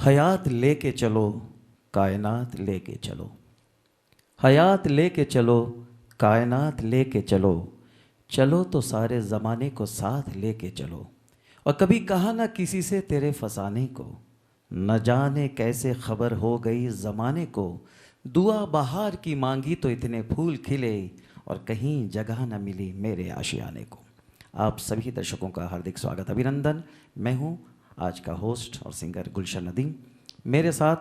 हयात लेके चलो, कायनात लेके चलो। हयात लेके चलो, कायनात लेके चलो। चलो तो सारे ज़माने को साथ लेके चलो। और कभी कहा ना किसी से तेरे फसाने को, न जाने कैसे खबर हो गई ज़माने को। दुआ बहार की मांगी तो इतने फूल खिले, और कहीं जगह न मिली मेरे आशियाने को। आप सभी दर्शकों का हार्दिक स्वागत, अभिनंदन। मैं हूँ आज का होस्ट और सिंगर गुलशन नदीम। मेरे साथ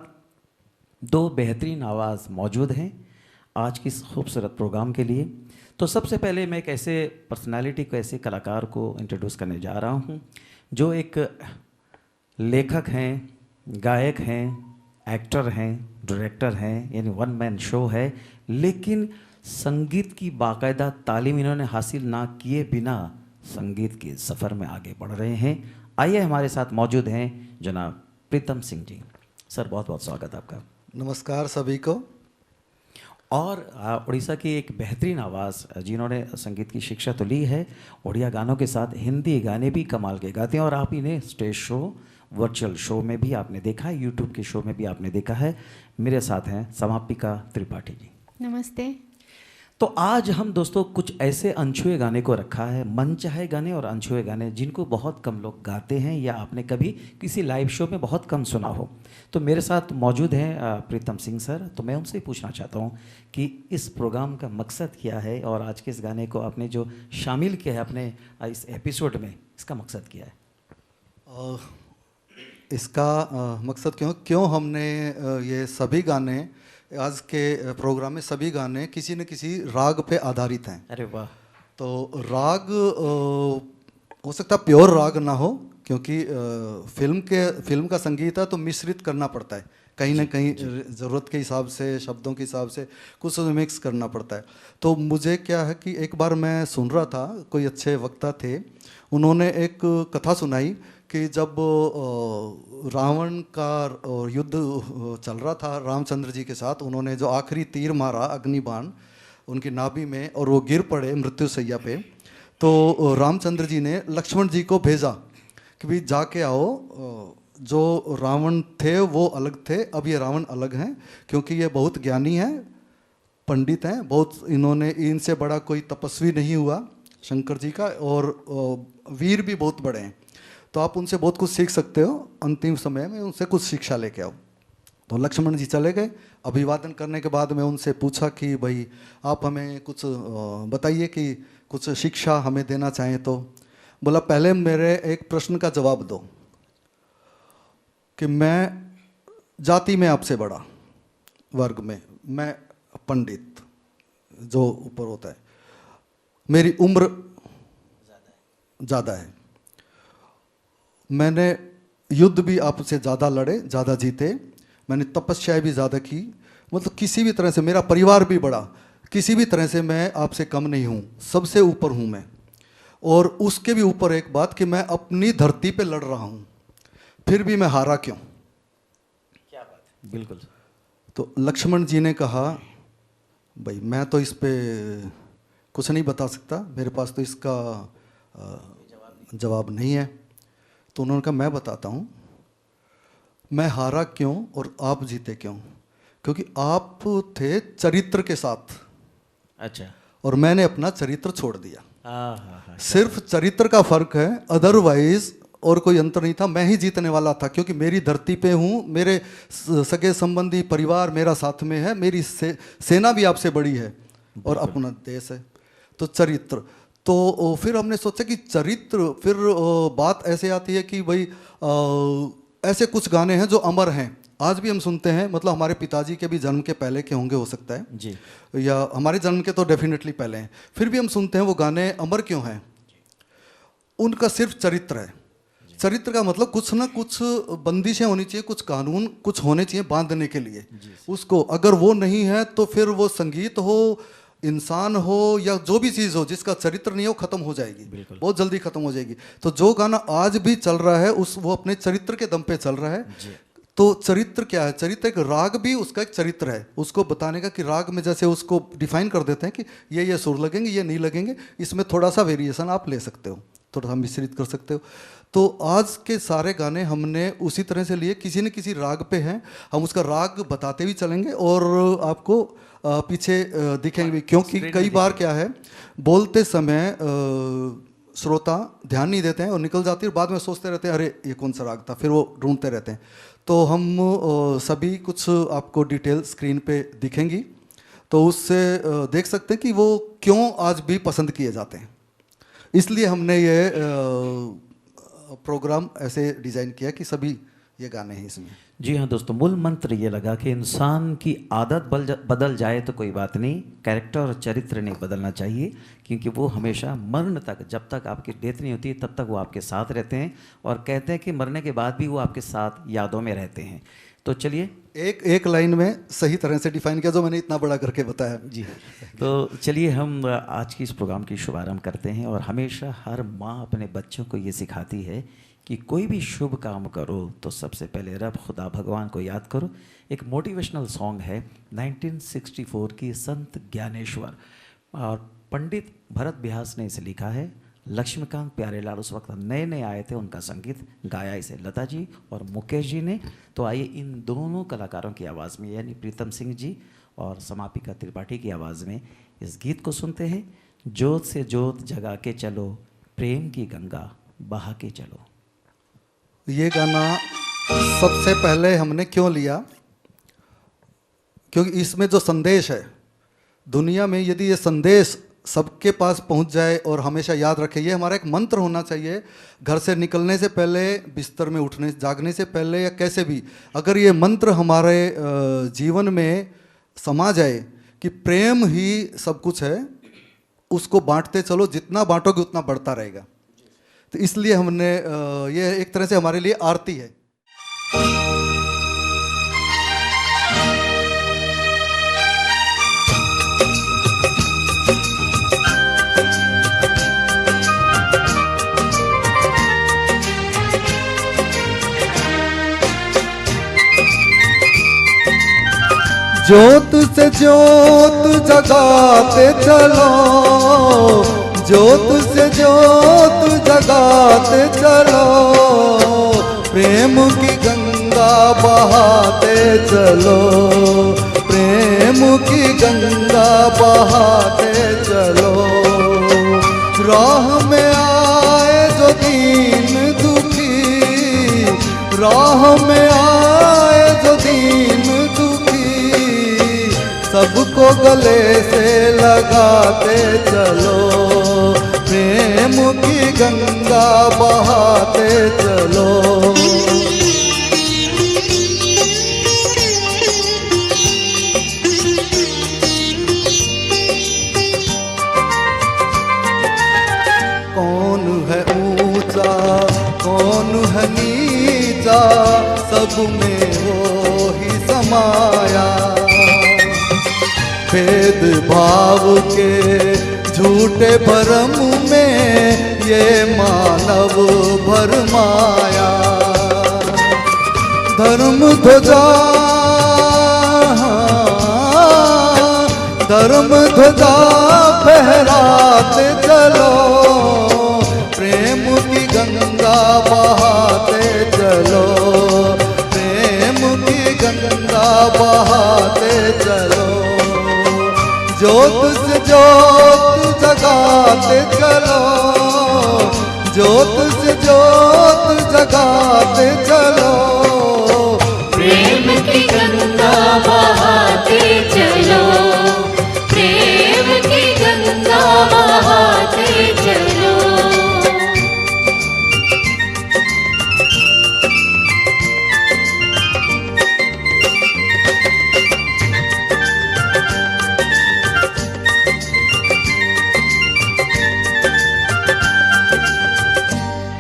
दो बेहतरीन आवाज़ मौजूद हैं आज की इस खूबसूरत प्रोग्राम के लिए। तो सबसे पहले मैं एक ऐसे पर्सनालिटी को, ऐसे कलाकार को इंट्रोड्यूस करने जा रहा हूँ जो एक लेखक हैं, गायक हैं, एक्टर हैं, डायरेक्टर हैं, यानी वन मैन शो है। लेकिन संगीत की बाकायदा तालीम इन्होंने हासिल ना किए बिना संगीत के सफ़र में आगे बढ़ रहे हैं। आइए, हमारे साथ मौजूद हैं जनाब प्रीतम सिंह जी। सर, बहुत बहुत स्वागत आपका। नमस्कार सभी को। और उड़ीसा की एक बेहतरीन आवाज़, जिन्होंने संगीत की शिक्षा तो ली है, उड़िया गानों के साथ हिंदी गाने भी कमाल के गाते हैं। और आप इन्हें स्टेज शो, वर्चुअल शो में भी आपने देखा है, यूट्यूब के शो में भी आपने देखा है। मेरे साथ हैं समापिका त्रिपाठी जी। नमस्ते। तो आज हम दोस्तों कुछ ऐसे अनछुए गाने को रखा है, मनचाहे गाने और अनछुए गाने, जिनको बहुत कम लोग गाते हैं या आपने कभी किसी लाइव शो में बहुत कम सुना हो। तो मेरे साथ मौजूद हैं प्रीतम सिंह सर। तो मैं उनसे पूछना चाहता हूं कि इस प्रोग्राम का मकसद क्या है, और आज के इस गाने को आपने जो शामिल किया है अपने इस एपिसोड में, इसका मकसद क्या है? इसका मकसद क्यों हमने ये सभी गाने, आज के प्रोग्राम में सभी गाने किसी न किसी राग पे आधारित हैं। अरे वाह। तो राग हो सकता है प्योर राग ना हो, क्योंकि फिल्म का संगीत है तो मिश्रित करना पड़ता है, कहीं ना कहीं ज़रूरत के हिसाब से, शब्दों के हिसाब से कुछ मिक्स करना पड़ता है। तो मुझे क्या है कि एक बार मैं सुन रहा था, कोई अच्छे वक्ता थे, उन्होंने एक कथा सुनाई कि जब रावण का युद्ध चल रहा था रामचंद्र जी के साथ, उन्होंने जो आखिरी तीर मारा अग्निबाण उनकी नाभि में और वो गिर पड़े मृत्युशैया पे, तो रामचंद्र जी ने लक्ष्मण जी को भेजा कि भाई जाके आओ, जो रावण थे वो अलग थे, अब ये रावण अलग हैं, क्योंकि ये बहुत ज्ञानी हैं, पंडित हैं, बहुत, इन्होंने, इनसे बड़ा कोई तपस्वी नहीं हुआ शंकर जी का, और वीर भी बहुत बड़े हैं, तो आप उनसे बहुत कुछ सीख सकते हो, अंतिम समय में उनसे कुछ शिक्षा लेके आओ। तो लक्ष्मण जी चले गए। अभिवादन करने के बाद मैं उनसे पूछा कि भाई आप हमें कुछ बताइए कि कुछ शिक्षा हमें देना चाहें। तो बोला पहले मेरे एक प्रश्न का जवाब दो कि मैं जाति में आपसे बड़ा, वर्ग में मैं पंडित जो ऊपर होता है, मेरी उम्र ज़्यादा है, मैंने युद्ध भी आपसे ज़्यादा लड़े, ज़्यादा जीते, मैंने तपस्या भी ज़्यादा की, मतलब किसी भी तरह से मेरा परिवार भी बड़ा, किसी भी तरह से मैं आपसे कम नहीं हूँ, सबसे ऊपर हूँ मैं। और उसके भी ऊपर एक बात कि मैं अपनी धरती पे लड़ रहा हूँ, फिर भी मैं हारा क्यों? क्या बात है, बिल्कुल। तो लक्ष्मण जी ने कहा भाई मैं तो इस पे कुछ नहीं बता सकता, मेरे पास तो इसका जवाब नहीं है। तो उन्होंने कहा मैं बताता हूँ, मैं हारा क्यों और आप जीते क्यों, क्योंकि आप थे चरित्र के साथ। अच्छा। और मैंने अपना चरित्र छोड़ दिया। हाँ। सिर्फ चरित्र का फर्क है, अदरवाइज और कोई अंतर नहीं था। मैं ही जीतने वाला था, क्योंकि मेरी धरती पे हूँ, मेरे सगे संबंधी परिवार मेरा साथ में है, मेरी सेना भी आपसे बड़ी है और अपना देश है। तो चरित्र, तो फिर हमने सोचा कि चरित्र, फिर बात ऐसे आती है कि भाई ऐसे कुछ गाने हैं जो अमर हैं, आज भी हम सुनते हैं, मतलब हमारे पिताजी के भी जन्म के पहले के होंगे हो सकता है जी, या हमारे जन्म के तो डेफिनेटली पहले हैं, फिर भी हम सुनते हैं। वो गाने अमर क्यों हैं? उनका सिर्फ चरित्र है। चरित्र का मतलब कुछ ना कुछ बंदिशें होनी चाहिए, कुछ कानून कुछ होने चाहिए बांधने के लिए उसको। अगर वो नहीं है तो फिर वो संगीत हो, इंसान हो, या जो भी चीज़ हो जिसका चरित्र नहीं हो, खत्म हो जाएगी, बहुत जल्दी खत्म हो जाएगी। तो जो गाना आज भी चल रहा है वो अपने चरित्र के दम पे चल रहा है। तो चरित्र क्या है? चरित्र एक राग भी उसका एक चरित्र है, उसको बताने का कि राग में जैसे उसको डिफाइन कर देते हैं कि ये सुर लगेंगे, ये नहीं लगेंगे, इसमें थोड़ा सा वेरिएशन आप ले सकते हो। थोड़ा सा मिश्रित कर सकते हो। तो आज के सारे गाने हमने उसी तरह से लिए, किसी न किसी राग पे हैं, हम उसका राग बताते भी चलेंगे और आपको पीछे दिखेंगे भी, क्योंकि कई बार क्या है बोलते समय श्रोता ध्यान नहीं देते हैं और निकल जाती है और बाद में सोचते रहते हैं अरे ये कौन सा राग था, फिर वो ढूंढते रहते हैं। तो हम सभी कुछ आपको डिटेल स्क्रीन पे दिखेंगी, तो उससे देख सकते हैं कि वो क्यों आज भी पसंद किए जाते हैं। इसलिए हमने ये प्रोग्राम ऐसे डिज़ाइन किया कि सभी ये गाने हैं इसमें। जी हाँ दोस्तों, मूल मंत्र ये लगा कि इंसान की आदत बदल जाए तो कोई बात नहीं, कैरेक्टर और चरित्र नहीं बदलना चाहिए, क्योंकि वो हमेशा मरण तक, जब तक आपकी डेथ नहीं होती तब तक वो आपके साथ रहते हैं, और कहते हैं कि मरने के बाद भी वो आपके साथ यादों में रहते हैं। तो चलिए एक लाइन में सही तरह से डिफाइन किया जो मैंने इतना बड़ा करके बताया। जी, तो चलिए हम आज की इस प्रोग्राम की शुभारंभ करते हैं। और हमेशा हर माँ अपने बच्चों को ये सिखाती है कि कोई भी शुभ काम करो तो सबसे पहले रब खुदा भगवान को याद करो। एक मोटिवेशनल सॉन्ग है 1964 की संत ज्ञानेश्वर, और पंडित भरत बिहास ने इसे लिखा है। लक्ष्मीकांत प्यारेलाल उस वक्त नए नए आए थे, उनका संगीत गाया इसे लता जी और मुकेश जी ने। तो आइए इन दोनों कलाकारों की आवाज़ में, यानी प्रीतम सिंह जी और समापिका त्रिपाठी की आवाज़ में इस गीत को सुनते हैं। जोत से जोत जगा के चलो, प्रेम की गंगा बहा के चलो। ये गाना सबसे पहले हमने क्यों लिया, क्योंकि इसमें जो संदेश है दुनिया में, यदि ये संदेश सबके पास पहुंच जाए और हमेशा याद रखे, ये हमारा एक मंत्र होना चाहिए। घर से निकलने से पहले, बिस्तर में उठने जागने से पहले, या कैसे भी, अगर ये मंत्र हमारे जीवन में समा जाए कि प्रेम ही सब कुछ है, उसको बांटते चलो, जितना बांटोगे उतना बढ़ता रहेगा। तो इसलिए हमने ये एक तरह से हमारे लिए आरती है। जोत से जोत जगाते चलो, जोत से जोत जगाते चलो, प्रेम की गंगा बहाते चलो, प्रेम की गंगा बहाते चलो। राह में आए जो दीन दुखी, राह में आए जो दीन दुखी, सबको गले से लगाते चलो, प्रेम की गंगा बहाते चलो। कौन है ऊंचा, कौन है नीचा, सब में वो ही समाया। भेद भाव के झूठे भरम में ये मानव भरमाया। धर्म ध्वजा, धर्म ध्वजा फहराते चलो, प्रेम की गंगा बहाते चलो, प्रेम की गंगा बहाते चलो। जोत से जोत जगाते चलो, जोत से जोत जगाते चलो, प्रेम की गंगा बहाते चलो, प्रेम की गंगा बहाते चलो।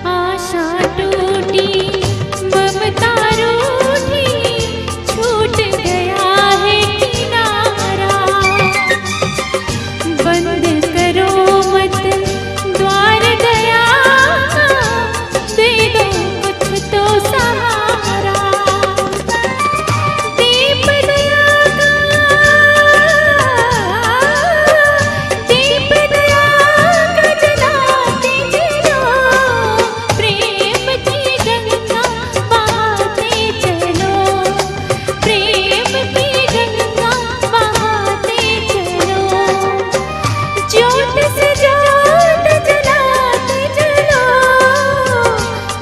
आशा टूटी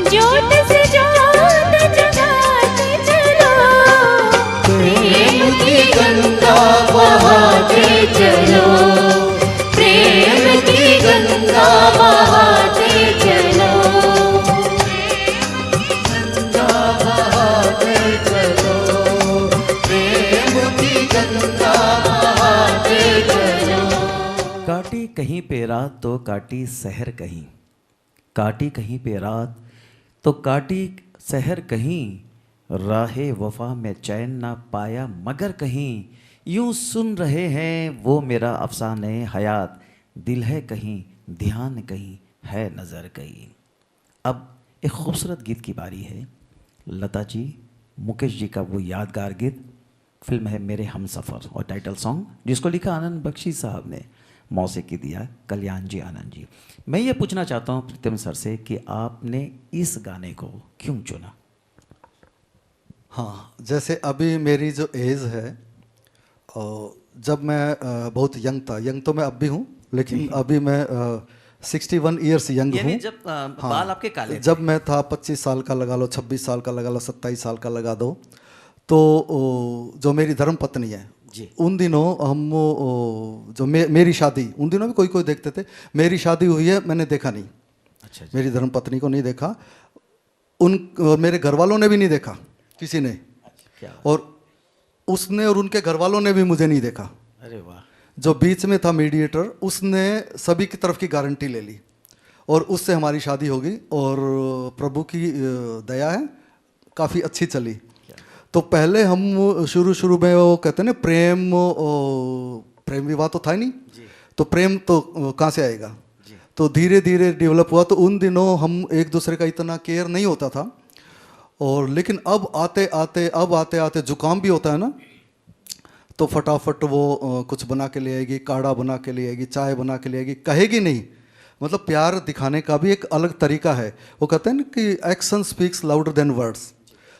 ज्योत से ज्योत जगाते चलो, प्रेम की गंगा बहाते चलो, प्रेम की गंगा बहाते चलो, गंगा बहाते चलो, प्रेम की गंगा बहाते चलो। काटी कहीं पे रात तो काटी शहर कहीं, काटी कहीं पे रात तो काटी शहर कहीं, राहे वफा में चैन ना पाया मगर कहीं, यूं सुन रहे हैं वो मेरा अफसाने हयात, दिल है कहीं ध्यान कहीं है नज़र कहीं। अब एक खूबसूरत गीत की बारी है। लता जी, मुकेश जी का वो यादगार गीत, फिल्म है मेरे हमसफ़र और टाइटल सॉन्ग जिसको लिखा आनंद बख्शी साहब ने, मौसीकी दिया कल्याण जी आनंद जी। मैं ये पूछना चाहता हूँ प्रीतम सर से कि आपने इस गाने को क्यों चुना? हाँ, जैसे अभी मेरी जो एज है, जब मैं बहुत यंग था, यंग तो मैं अब भी हूँ, लेकिन अभी मैं 61 ईयर्स यंग यानी हूँ। जब बाल आपके काले थे। जब मैं था 25 साल का लगा लो, 26 साल का लगा लो, 27 साल का लगा दो, तो जो मेरी धर्म पत्नी है जी। उन दिनों हम जो मेरी शादी, उन दिनों भी कोई कोई देखते थे, मेरी शादी हुई है मैंने देखा नहीं। अच्छा जी। मेरी धर्म पत्नी को नहीं देखा, और मेरे घर वालों ने भी नहीं देखा, किसी ने, क्या? और उसने और उनके घर वालों ने भी मुझे नहीं देखा। अरे वाह। जो बीच में था मीडिएटर, उसने सभी की तरफ की गारंटी ले ली और उससे हमारी शादी हो गई, और प्रभु की दया है काफ़ी अच्छी चली। तो पहले हम शुरू में वो कहते हैं ना प्रेम विवाह तो था ही नहीं, तो प्रेम तो कहाँ से आएगा, तो धीरे धीरे डेवलप हुआ। तो उन दिनों हम एक दूसरे का इतना केयर नहीं होता था, और लेकिन अब आते आते जुकाम भी होता है ना, तो फटाफट वो कुछ बना के ले आएगी, काढ़ा बना के ले आएगी, चाय बना के ले आएगी, कहेगी नहीं। मतलब प्यार दिखाने का भी एक अलग तरीका है। वो कहते हैं ना कि action speaks louder than words.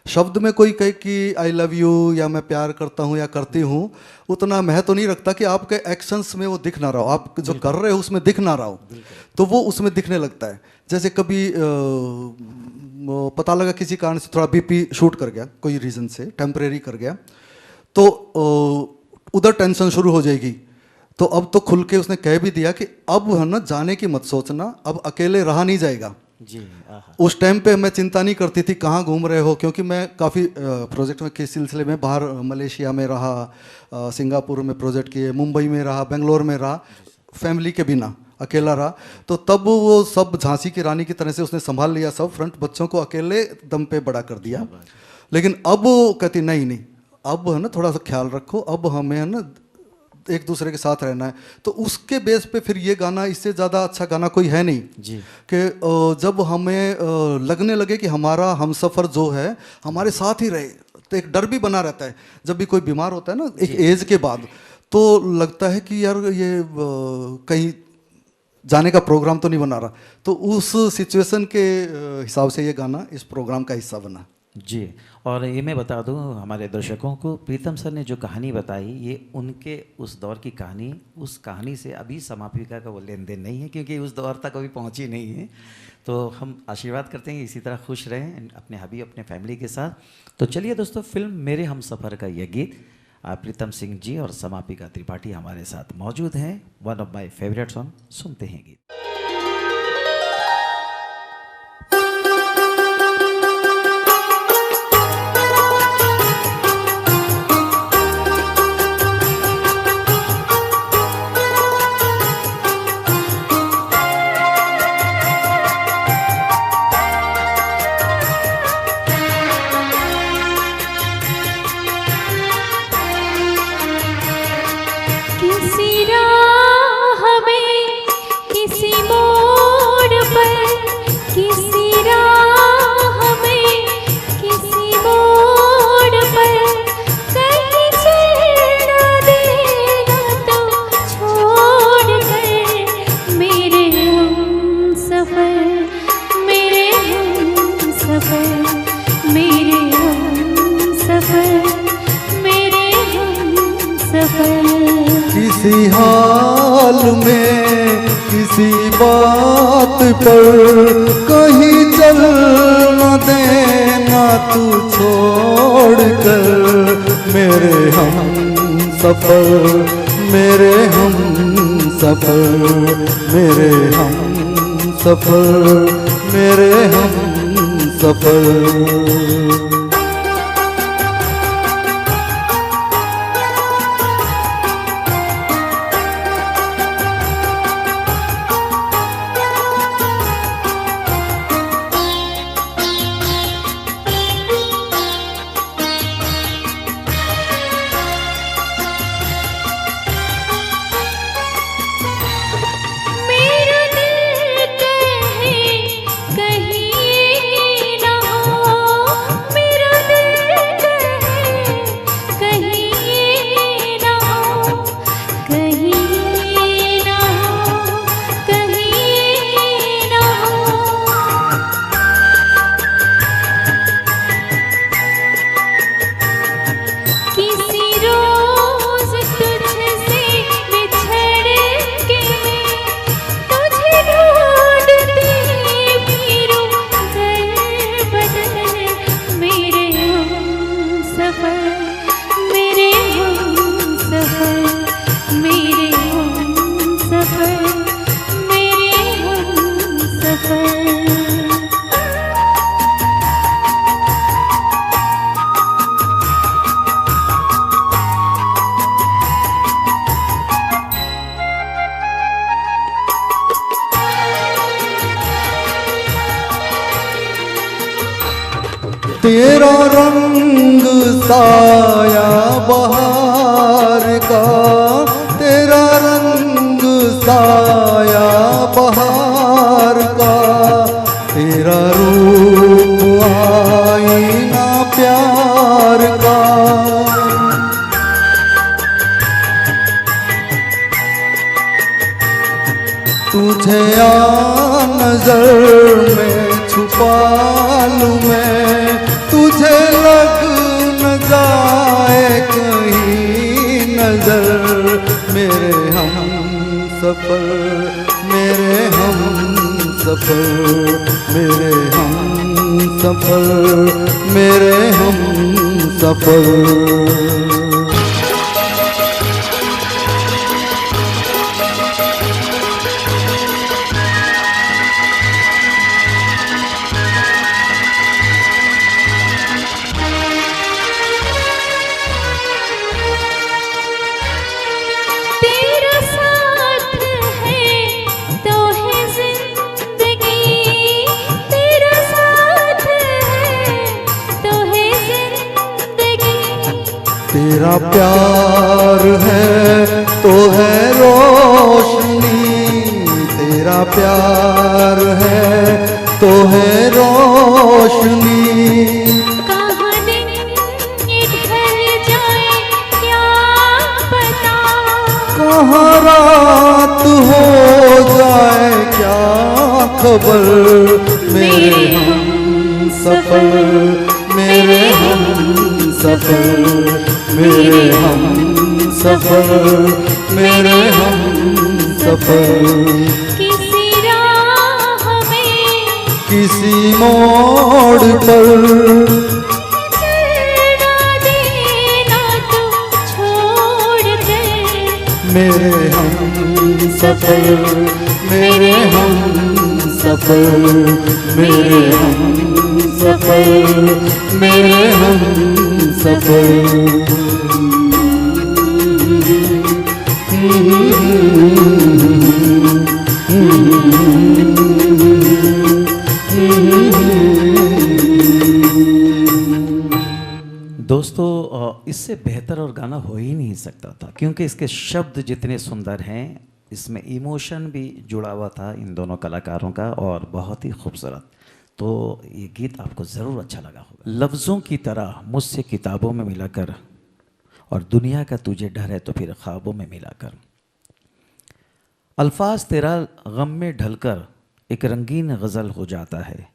शब्द में कोई कहे कि आई लव यू या मैं प्यार करता हूँ या करती हूँ, उतना महत्व नहीं रखता कि आपके एक्शंस में वो दिख ना रहा हो, आप जो कर रहे हो उसमें दिख ना रहा हो, तो वो उसमें दिखने लगता है। जैसे कभी पता लगा किसी कारण से थोड़ा बीपी शूट कर गया, कोई रीज़न से टेम्परेरी कर गया, तो उधर टेंशन शुरू हो जाएगी। तो अब तो खुल के उसने कह भी दिया कि अब है ना जाने की मत सोचना, अब अकेले रहा नहीं जाएगा जी। उस टाइम पे मैं चिंता नहीं करती थी कहाँ घूम रहे हो, क्योंकि मैं काफ़ी प्रोजेक्ट में के सिलसिले में बाहर मलेशिया में रहा, सिंगापुर में प्रोजेक्ट किए, मुंबई में रहा, बेंगलोर में रहा, फैमिली के बिना अकेला रहा। तो तब वो सब झांसी की रानी की तरह से उसने संभाल लिया, सब फ्रंट बच्चों को अकेले दम पे बड़ा कर दिया। लेकिन अब वो कहती नहीं, अब है ना थोड़ा सा ख्याल रखो, अब हमें है ना एक दूसरे के साथ रहना है। तो उसके बेस पे फिर ये गाना, इससे ज़्यादा अच्छा गाना कोई है नहीं जी। कि जब हमें लगने लगे कि हमारा हमसफ़र जो है हमारे साथ ही रहे, तो एक डर भी बना रहता है। जब भी कोई बीमार होता है ना एक एज के बाद, तो लगता है कि यार ये कहीं जाने का प्रोग्राम तो नहीं बना रहा। तो उस सिचुएशन के हिसाब से ये गाना इस प्रोग्राम का हिस्सा बना जी। और ये मैं बता दूं हमारे दर्शकों को, प्रीतम सर ने जो कहानी बताई ये उनके उस दौर की कहानी, उस कहानी से अभी समापिका का वो लेन देन नहीं है, क्योंकि उस दौर तक अभी पहुंची नहीं है। तो हम आशीर्वाद करते हैं इसी तरह खुश रहें अपने हबी अपने फैमिली के साथ। तो चलिए दोस्तों, फिल्म मेरे हमसफ़र का यह गीत, प्रीतम सिंह जी और समापिका त्रिपाठी हमारे साथ मौजूद हैं। One of my favourite song, सुनते हैं गीत। किसी राह में, किसी मोड़ पर, किसी राह में, किसी मोड़ पर, कहीं चल ना देना तो छोड़ कर, मेरे हमसफ़र, मेरे हमसफ़र, मेरे हमसफ़र, मेरे हमसफ़र। किसी हाल में किसी बात पर कहीं चल देना तू छोड़ कर, मेरे हम सफर, मेरे हम सफर, मेरे हम सफर, मेरे हम सफर। मेरा दिल कहे कहीं ना हो, मेरा दिल कहे कहीं ना हो, कहीं ना हो, कहीं ना हो। किसी रोज तुझसे बिछड़ के तुझे ढूंढती फिरूं दर बदर, मेरे हम सफर, मेरे हम सफर, मेरे हम सफर, मेरे हम सफर। तेरा रंग साया बहार का, तेरा रंग साया बहार का, तेरा रूप आईना प्यार का। तुझे आ नजर में छुपा लूं मैं, तुझे लग न जाए कहीं नजर, मेरे हम सफर, मेरे हम सफर, मेरे हम सफर, मेरे हम सफर। तेरा साथ है तो है जिंदगी, तेरा साथ है तो है जिंदगी। तेरा प्यार है तो है रोशनी, तेरा प्यार है तो है रोशनी। कहाँ दिन ये ढल जाए क्या पता, कहाँ रात हो जाए क्या खबर, मेरे हम सफर, मेरे हम सफर, मेरे हम सफर, मेरे हम सफर। किसी राह में किसी मोड़ पर चलना देना तू छोड़ कर, मेरे हम सफर, मेरे हम सफर, मेरे हम सफर, मेरे हम सफर। दोस्तों इससे बेहतर और गाना हो ही नहीं सकता था, क्योंकि इसके शब्द जितने सुंदर हैं, इसमें इमोशन भी जुड़ा हुआ था इन दोनों कलाकारों का, और बहुत ही खूबसूरत। तो ये गीत आपको ज़रूर अच्छा लगा होगा। लफ्ज़ों की तरह मुझसे किताबों में मिलाकर, और दुनिया का तुझे डर है तो फिर ख्वाबों में मिलाकर। अल्फाज तेरा गम में ढलकर एक रंगीन गज़ल हो जाता है,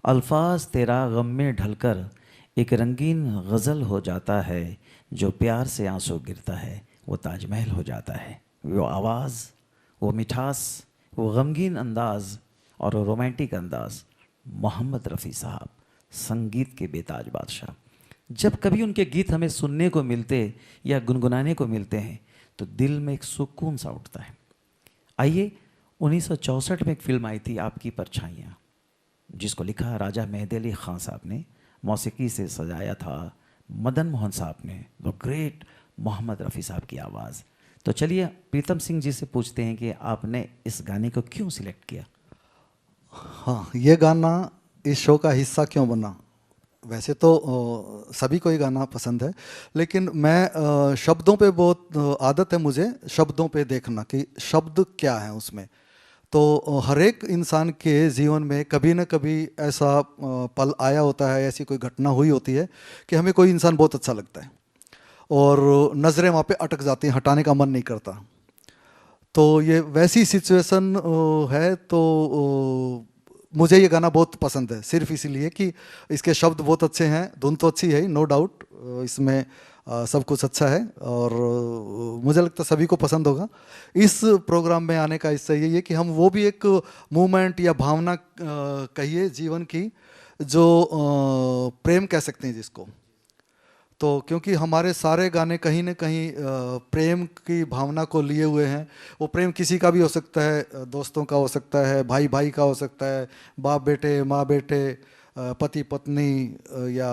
अल्फाज तेरा गम में ढलकर एक रंगीन गज़ल हो जाता है, जो प्यार से आंसू गिरता है वो ताजमहल हो जाता है। वो आवाज़, वो मिठास, वो गमगीन अंदाज़ और वो रोमांटिक अंदाज़, मोहम्मद रफ़ी साहब संगीत के बेताज बादशाह। जब कभी उनके गीत हमें सुनने को मिलते या गुनगुनाने को मिलते हैं तो दिल में एक सुकून सा उठता है। आइए, 1964 में एक फिल्म आई थी आपकी परछाइयाँ, जिसको लिखा राजा मेहदी अली खान साहब ने, मौसीकी से सजाया था मदन मोहन साहब ने, द ग्रेट मोहम्मद रफ़ी साहब की आवाज़। तो चलिए प्रीतम सिंह जी से पूछते हैं कि आपने इस गाने को क्यों सिलेक्ट किया। हाँ, ये गाना इस शो का हिस्सा क्यों बना? वैसे तो सभी को ये गाना पसंद है, लेकिन मैं शब्दों पे बहुत आदत है मुझे, शब्दों पे देखना कि शब्द क्या है उसमें। तो हर एक इंसान के जीवन में कभी ना कभी ऐसा पल आया होता है, ऐसी कोई घटना हुई होती है कि हमें कोई इंसान बहुत अच्छा लगता है और नज़रें वहाँ पे अटक जाती हैं, हटाने का मन नहीं करता। तो ये वैसी सिचुएशन है। तो मुझे ये गाना बहुत पसंद है सिर्फ इसीलिए कि इसके शब्द बहुत अच्छे हैं, धुन तो अच्छी है, नो डाउट, इसमें सब कुछ अच्छा है और मुझे लगता है सभी को पसंद होगा। इस प्रोग्राम में आने का इससे यही है कि हम वो भी एक मूवमेंट या भावना कहिए जीवन की, जो प्रेम कह सकते हैं जिसको। तो क्योंकि हमारे सारे गाने कहीं ना कहीं प्रेम की भावना को लिए हुए हैं। वो प्रेम किसी का भी हो सकता है, दोस्तों का हो सकता है, भाई भाई का हो सकता है, बाप बेटे, माँ बेटे, पति पत्नी, या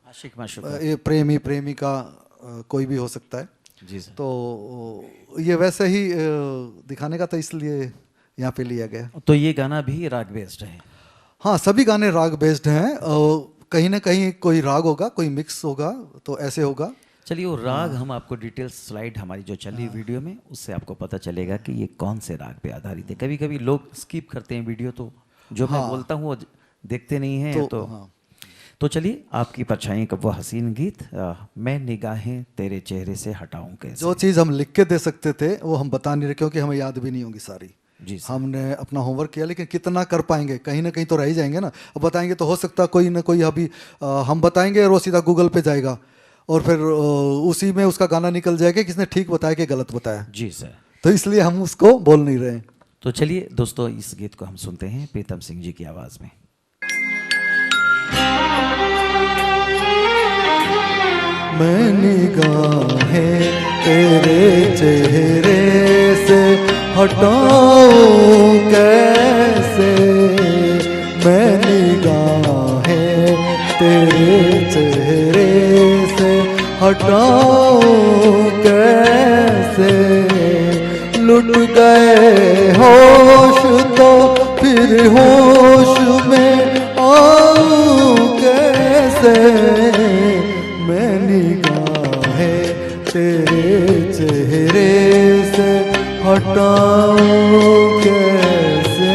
आशिक माशूक, ये प्रेमी प्रेमिका, कोई भी हो सकता है। जी सर। तो ये वैसे ही दिखाने का था, इसलिए यहाँ पे लिया गया। तो ये गाना भी राग बेस्ड है? हाँ, सभी गाने राग बेस्ड हैं, कहीं ना कहीं कोई राग होगा, कोई मिक्स होगा, तो ऐसे होगा। चलिए वो राग हम आपको डिटेल्स स्लाइड हमारी जो चली वीडियो में, उससे आपको पता चलेगा कि ये कौन से राग पे आधारित है। कभी कभी लोग स्किप करते हैं वीडियो, तो जो मैं बोलता हूँ वो देखते नहीं हैं। तो चलिए आपकी परछाई का वो हसीन गीत, मैं निगाहें तेरे चेहरे से हटाऊं कैसे। जो चीज़ हम लिख के दे सकते थे वो हम बता नहीं रहे, क्योंकि हमें याद भी नहीं होगी सारी। जी सर। हमने अपना होमवर्क किया, लेकिन कितना कर पाएंगे, कहीं ना कहीं तो रह ही जाएंगे ना। अब बताएंगे तो हो सकता है कोई ना कोई अभी हम बताएंगे और वो सीधा गूगल पे जाएगा और फिर उसी में उसका गाना निकल जाएगा, किसने ठीक बताया कि गलत बताया। जी सर। तो इसलिए हम उसको बोल नहीं रहे। तो चलिए दोस्तों, इस गीत को हम सुनते हैं प्रीतम सिंह जी की आवाज़ में। मैं निगाहें तेरे चेहरे से हटाऊं कैसे, मैं निगाहें तेरे चेहरे से हटाऊं कैसे, लुट गए होश तो फिर होश में आऊं कैसे, मैं निगाहें तेरे चेहरे से हटाऊं कैसे,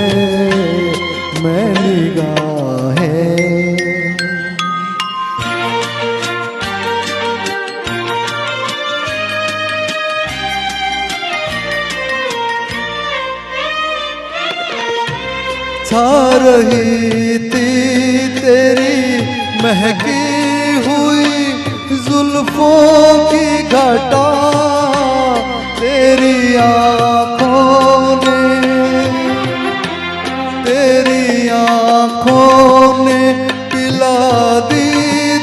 मैं निगाहें। छा रही थी तेरी महकी हुई जुल्फों की घटा, तेरी आँखों ने पिला दी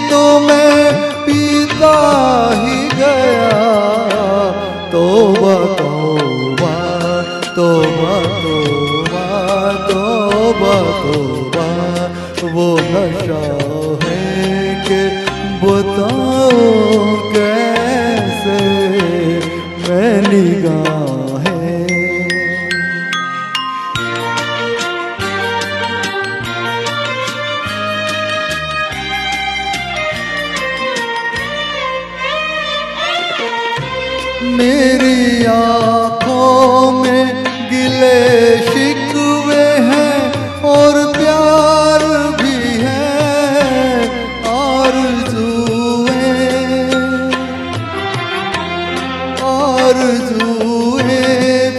तो मैं पीता ही गया। तौबा तौबा तौबा तौबा तौबा तौबा, वो नशा है कि बताओ कैसे, मैं निगाहें। मेरी आँखों में गिले शिकवे हैं और प्यार भी है, आरज़ूएं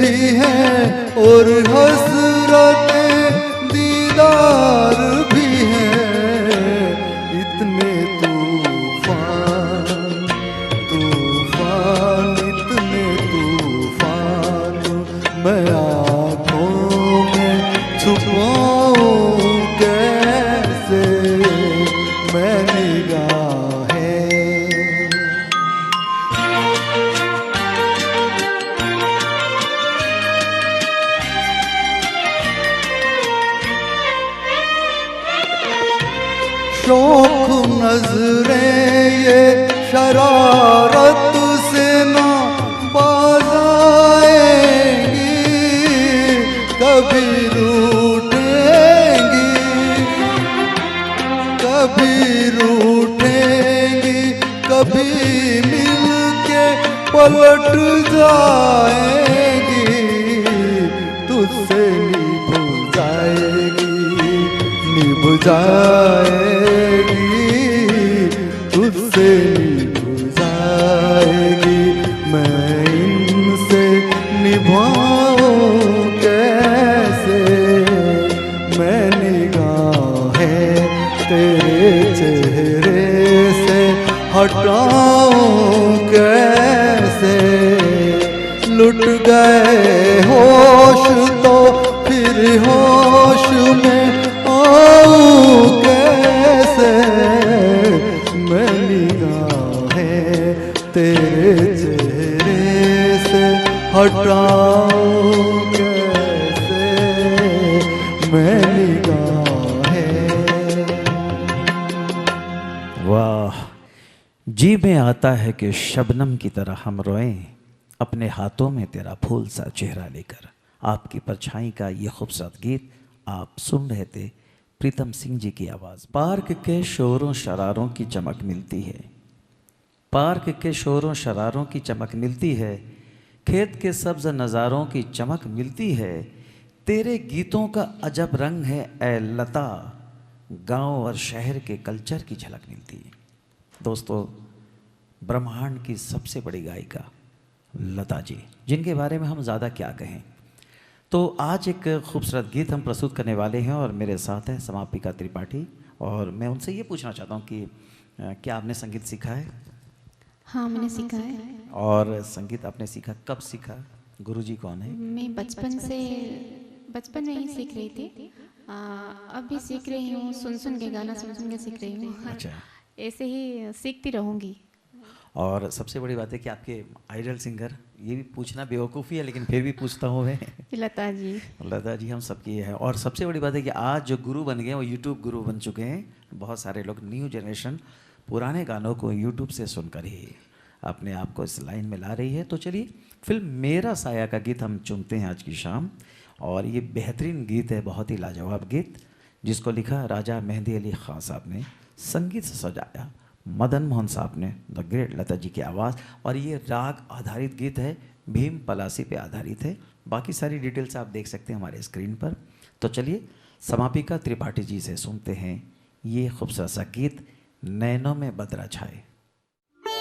भी हैं और हसरतें दीदार भी हैं। इतने तूफान तूफान, इतने तूफान मैं आँख शौक नजरें ये शरारत से ना बाज आएंगी, कभी रूठेंगी, कभी रूठेंगी, कभी मिलके पलट जाएंगी, तुझसे निभ जाएगी, निभ जाएगी, तुझसे निभ जाएगी। मैं इनसे निभाऊं कैसे, मैं निगाहें तेरे चेहरे से हटाऊं कैसे, लुट गए होश तो फिर होश में आऊं कैसे, मैं निगाहें तेरे चेहरे से हटाऊं कैसे, मैं निगाहें। वाह, जी में आता है कि शबनम की तरह हम रोएं, अपने हाथों में तेरा फूल सा चेहरा लेकर। आपकी परछाई का ये खूबसूरत गीत आप सुन रहे थे प्रीतम सिंह जी की आवाज़। पार्क के शोरों शरारों की चमक मिलती है, पार्क के शोरों शरारों की चमक मिलती है, खेत के सब्ज नज़ारों की चमक मिलती है, तेरे गीतों का अजब रंग है ए लता, गांव और शहर के कल्चर की झलक मिलती है। दोस्तों, ब्रह्मांड की सबसे बड़ी गायिका लता जी, जिनके बारे में हम ज़्यादा क्या कहें। तो आज एक खूबसूरत गीत हम प्रस्तुत करने वाले हैं और मेरे साथ हैं समापिका त्रिपाठी, और मैं उनसे ये पूछना चाहता हूँ कि क्या आपने संगीत सीखा है? हाँ, मैंने सीखा है। और संगीत आपने सीखा, कब सीखा? गुरुजी कौन है? मैं बचपन में ही सीख रही थी। अब भी सीख रही हूँ, सुन के गाना सुन के सीख रही हूँ। अच्छा। ऐसे ही सीखती रहूँगी। और सबसे बड़ी बात है कि आपके आइडल सिंगर, ये भी पूछना बेवकूफ़ी है लेकिन फिर भी पूछता हूँ मैं, लता जी। लता जी हम सबकी है। और सबसे बड़ी बात है कि आज जो गुरु बन गए हैं वो यूट्यूब गुरु बन चुके हैं। बहुत सारे लोग, न्यू जनरेशन पुराने गानों को यूट्यूब से सुनकर ही अपने आप को इस लाइन में ला रही है। तो चलिए, फिल्म मेरा साया का गीत हम चुनते हैं आज की शाम, और ये बेहतरीन गीत है, बहुत ही लाजवाब गीत, जिसको लिखा राजा मेहंदी अली खान साहब ने, संगीत से सजाया मदन मोहन साहब ने, द ग्रेट लता जी की आवाज़। और ये राग आधारित गीत है, भीम पलासी पे आधारित है। बाकी सारी डिटेल्स आप देख सकते हैं हमारे स्क्रीन पर। तो चलिए, समापिका त्रिपाठी जी से सुनते हैं ये खूबसूरत सा गीत, नैनों में बदरा छाए। हाँ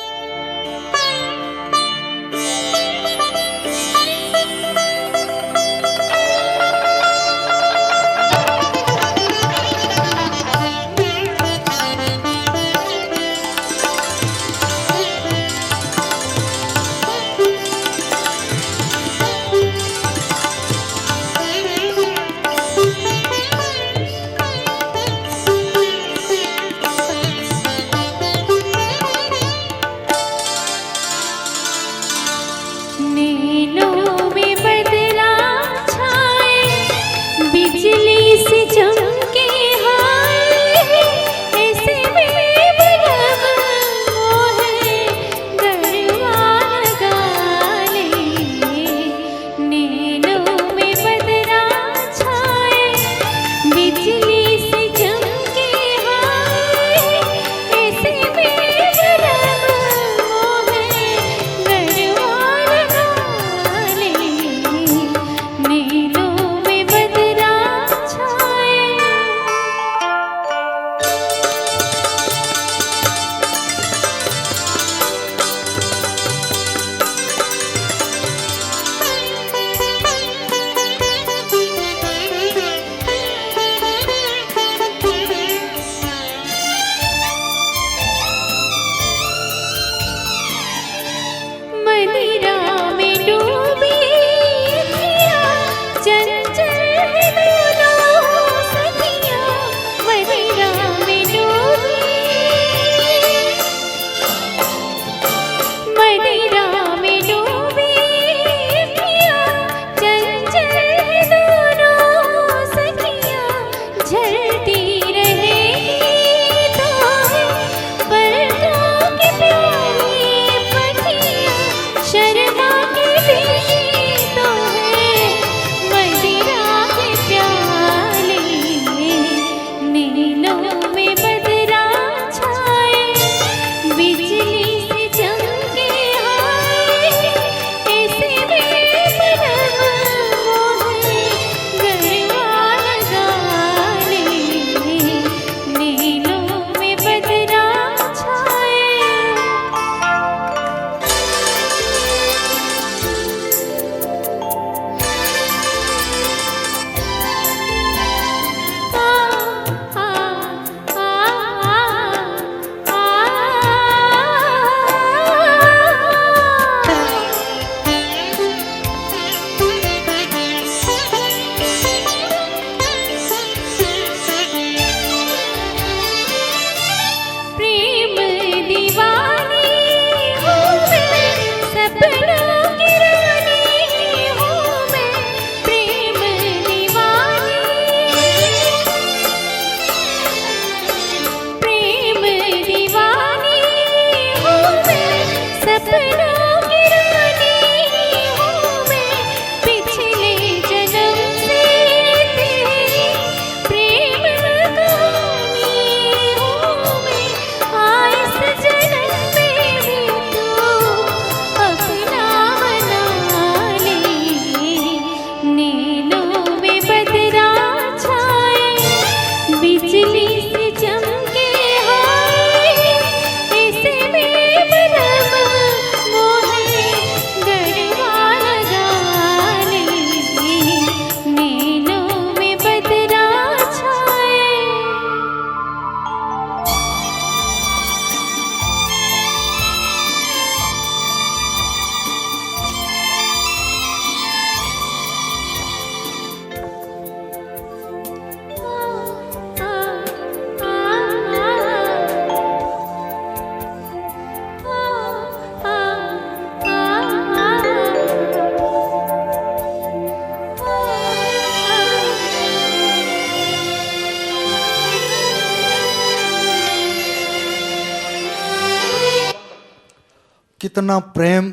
कितना प्रेम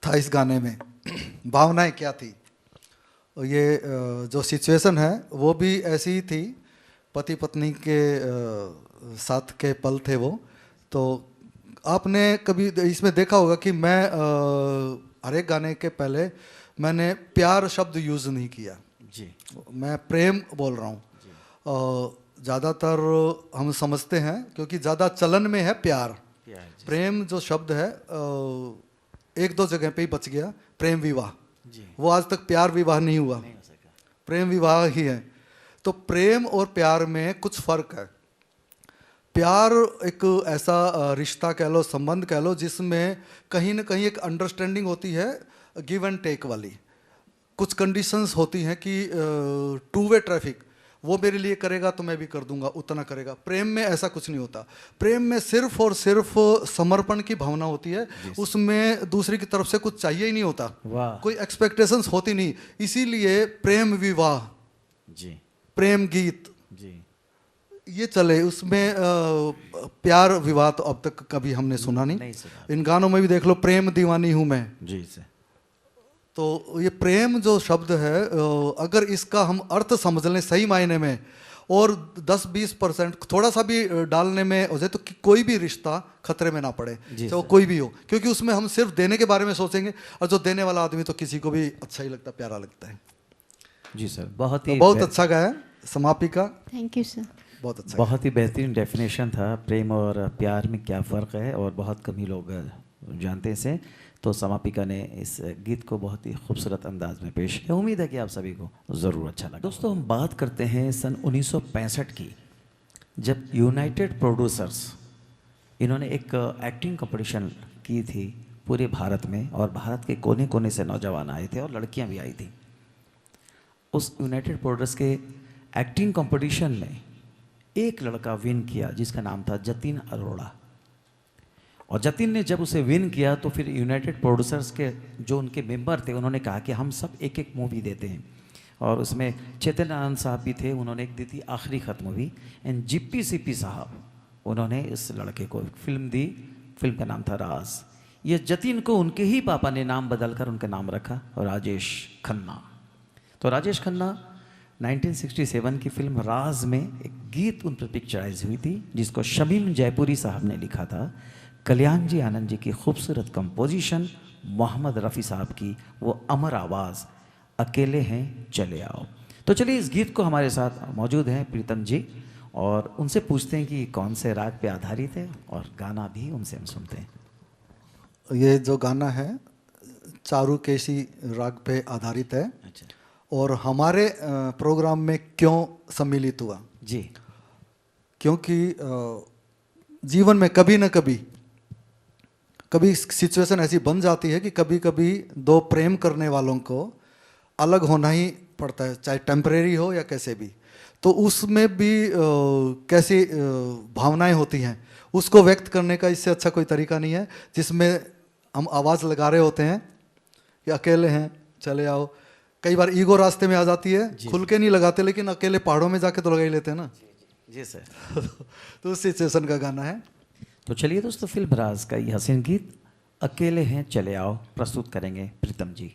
था इस गाने में, भावनाएं क्या थी। ये जो सिचुएशन है वो भी ऐसी ही थी, पति पत्नी के साथ के पल थे वो। तो आपने कभी इसमें देखा होगा कि मैं हर एक गाने के पहले मैंने प्यार शब्द यूज़ नहीं किया जी, मैं प्रेम बोल रहा हूँ। ज़्यादातर हम समझते हैं क्योंकि ज़्यादा चलन में है प्यार, प्रेम जो शब्द है एक दो जगह पे ही बच गया, प्रेम विवाह जी, वो आज तक प्यार विवाह नहीं हुआ, प्रेम विवाह ही है। तो प्रेम और प्यार में कुछ फर्क है। प्यार एक ऐसा रिश्ता कह लो, संबंध कह लो, जिसमें कहीं ना कहीं एक अंडरस्टैंडिंग होती है, गिव एंड टेक वाली। कुछ कंडीशंस होती हैं कि टू वे ट्रैफिक, वो मेरे लिए करेगा तो मैं भी कर दूंगा, उतना करेगा। प्रेम में ऐसा कुछ नहीं होता। प्रेम में सिर्फ और सिर्फ समर्पण की भावना होती है, उसमें दूसरी की तरफ से कुछ चाहिए ही नहीं होता, वाह कोई एक्सपेक्टेशंस होती नहीं। इसीलिए प्रेम विवाह, जी प्रेम गीत जी, ये चले, उसमें प्यार विवाह तो अब तक कभी हमने सुना नहीं। नहीं सुना। इन गानों में भी देख लो, प्रेम दीवानी हूँ मैं। जी से तो ये प्रेम जो शब्द है, अगर इसका हम अर्थ समझ लें सही मायने में, और 10-20% थोड़ा सा भी डालने में हो जाए, तो कोई भी रिश्ता खतरे में ना पड़े, चाहे वो कोई भी हो। क्योंकि उसमें हम सिर्फ देने के बारे में सोचेंगे, और जो देने वाला आदमी तो किसी को भी अच्छा ही लगता, प्यारा लगता है। जी सर, बहुत ही बहुत अच्छा गाया समापी का, थैंक यू सर। बहुत अच्छा। बहुत ही बेहतरीन डेफिनेशन था प्रेम और प्यार में क्या फ़र्क है, और बहुत कम ही लोग जानते हैं इसे। तो समापिका ने इस गीत को बहुत ही खूबसूरत अंदाज में पेश किया। उम्मीद है कि आप सभी को ज़रूर अच्छा लगा। दोस्तों, हम बात करते हैं सन 1965 की, जब यूनाइटेड प्रोड्यूसर्स इन्होंने एक एक्टिंग कंपटीशन की थी पूरे भारत में, और भारत के कोने कोने से नौजवान आए थे और लड़कियां भी आई थी। उस यूनाइटेड प्रोड्यूसर्स के एक्टिंग कंपटीशन में एक लड़का विन किया जिसका नाम था जतिन अरोड़ा। और जतिन ने जब उसे विन किया तो फिर यूनाइटेड प्रोड्यूसर्स के जो उनके मेंबर थे, उन्होंने कहा कि हम सब एक एक मूवी देते हैं। और उसमें चेतन आनंद साहब भी थे, उन्होंने एक दी थी आखिरी खत मूवी, एंड जिप्पी सीपी साहब उन्होंने इस लड़के को फिल्म दी। फिल्म का नाम था राज। ये जतिन को उनके ही पापा ने नाम बदलकर उनका नाम रखा, राजेश खन्ना। तो राजेश खन्ना 1967 की फिल्म राज में एक गीत उन पर पिक्चराइज हुई थी, जिसको शमीम जयपुरी साहब ने लिखा था। कल्याण जी आनंद जी की खूबसूरत कंपोजिशन, मोहम्मद रफ़ी साहब की वो अमर आवाज़, अकेले हैं चले आओ। तो चलिए, इस गीत को हमारे साथ मौजूद हैं प्रीतम जी, और उनसे पूछते हैं कि कौन से राग पे आधारित है, और गाना भी उनसे हम सुनते हैं। ये जो गाना है चारुकेशी राग पे आधारित है। अच्छा और हमारे प्रोग्राम में क्यों सम्मिलित हुआ? जी, क्योंकि जीवन में कभी न कभी सिचुएशन ऐसी बन जाती है कि कभी कभी दो प्रेम करने वालों को अलग होना ही पड़ता है, चाहे टेम्परेरी हो या कैसे भी। तो उसमें भी कैसी भावनाएं होती हैं, उसको व्यक्त करने का इससे अच्छा कोई तरीका नहीं है, जिसमें हम आवाज़ लगा रहे होते हैं कि अकेले हैं चले आओ। कई बार ईगो रास्ते में आ जाती है, खुल के नहीं लगाते, लेकिन अकेले पहाड़ों में जाके तो लगा ही लेते हैं ना। जी सर। तो उस सिचुएशन का गाना है। तो चलिए दोस्तों, फिल्म राज का ये हसीन गीत अकेले हैं चले आओ प्रस्तुत करेंगे प्रीतम जी।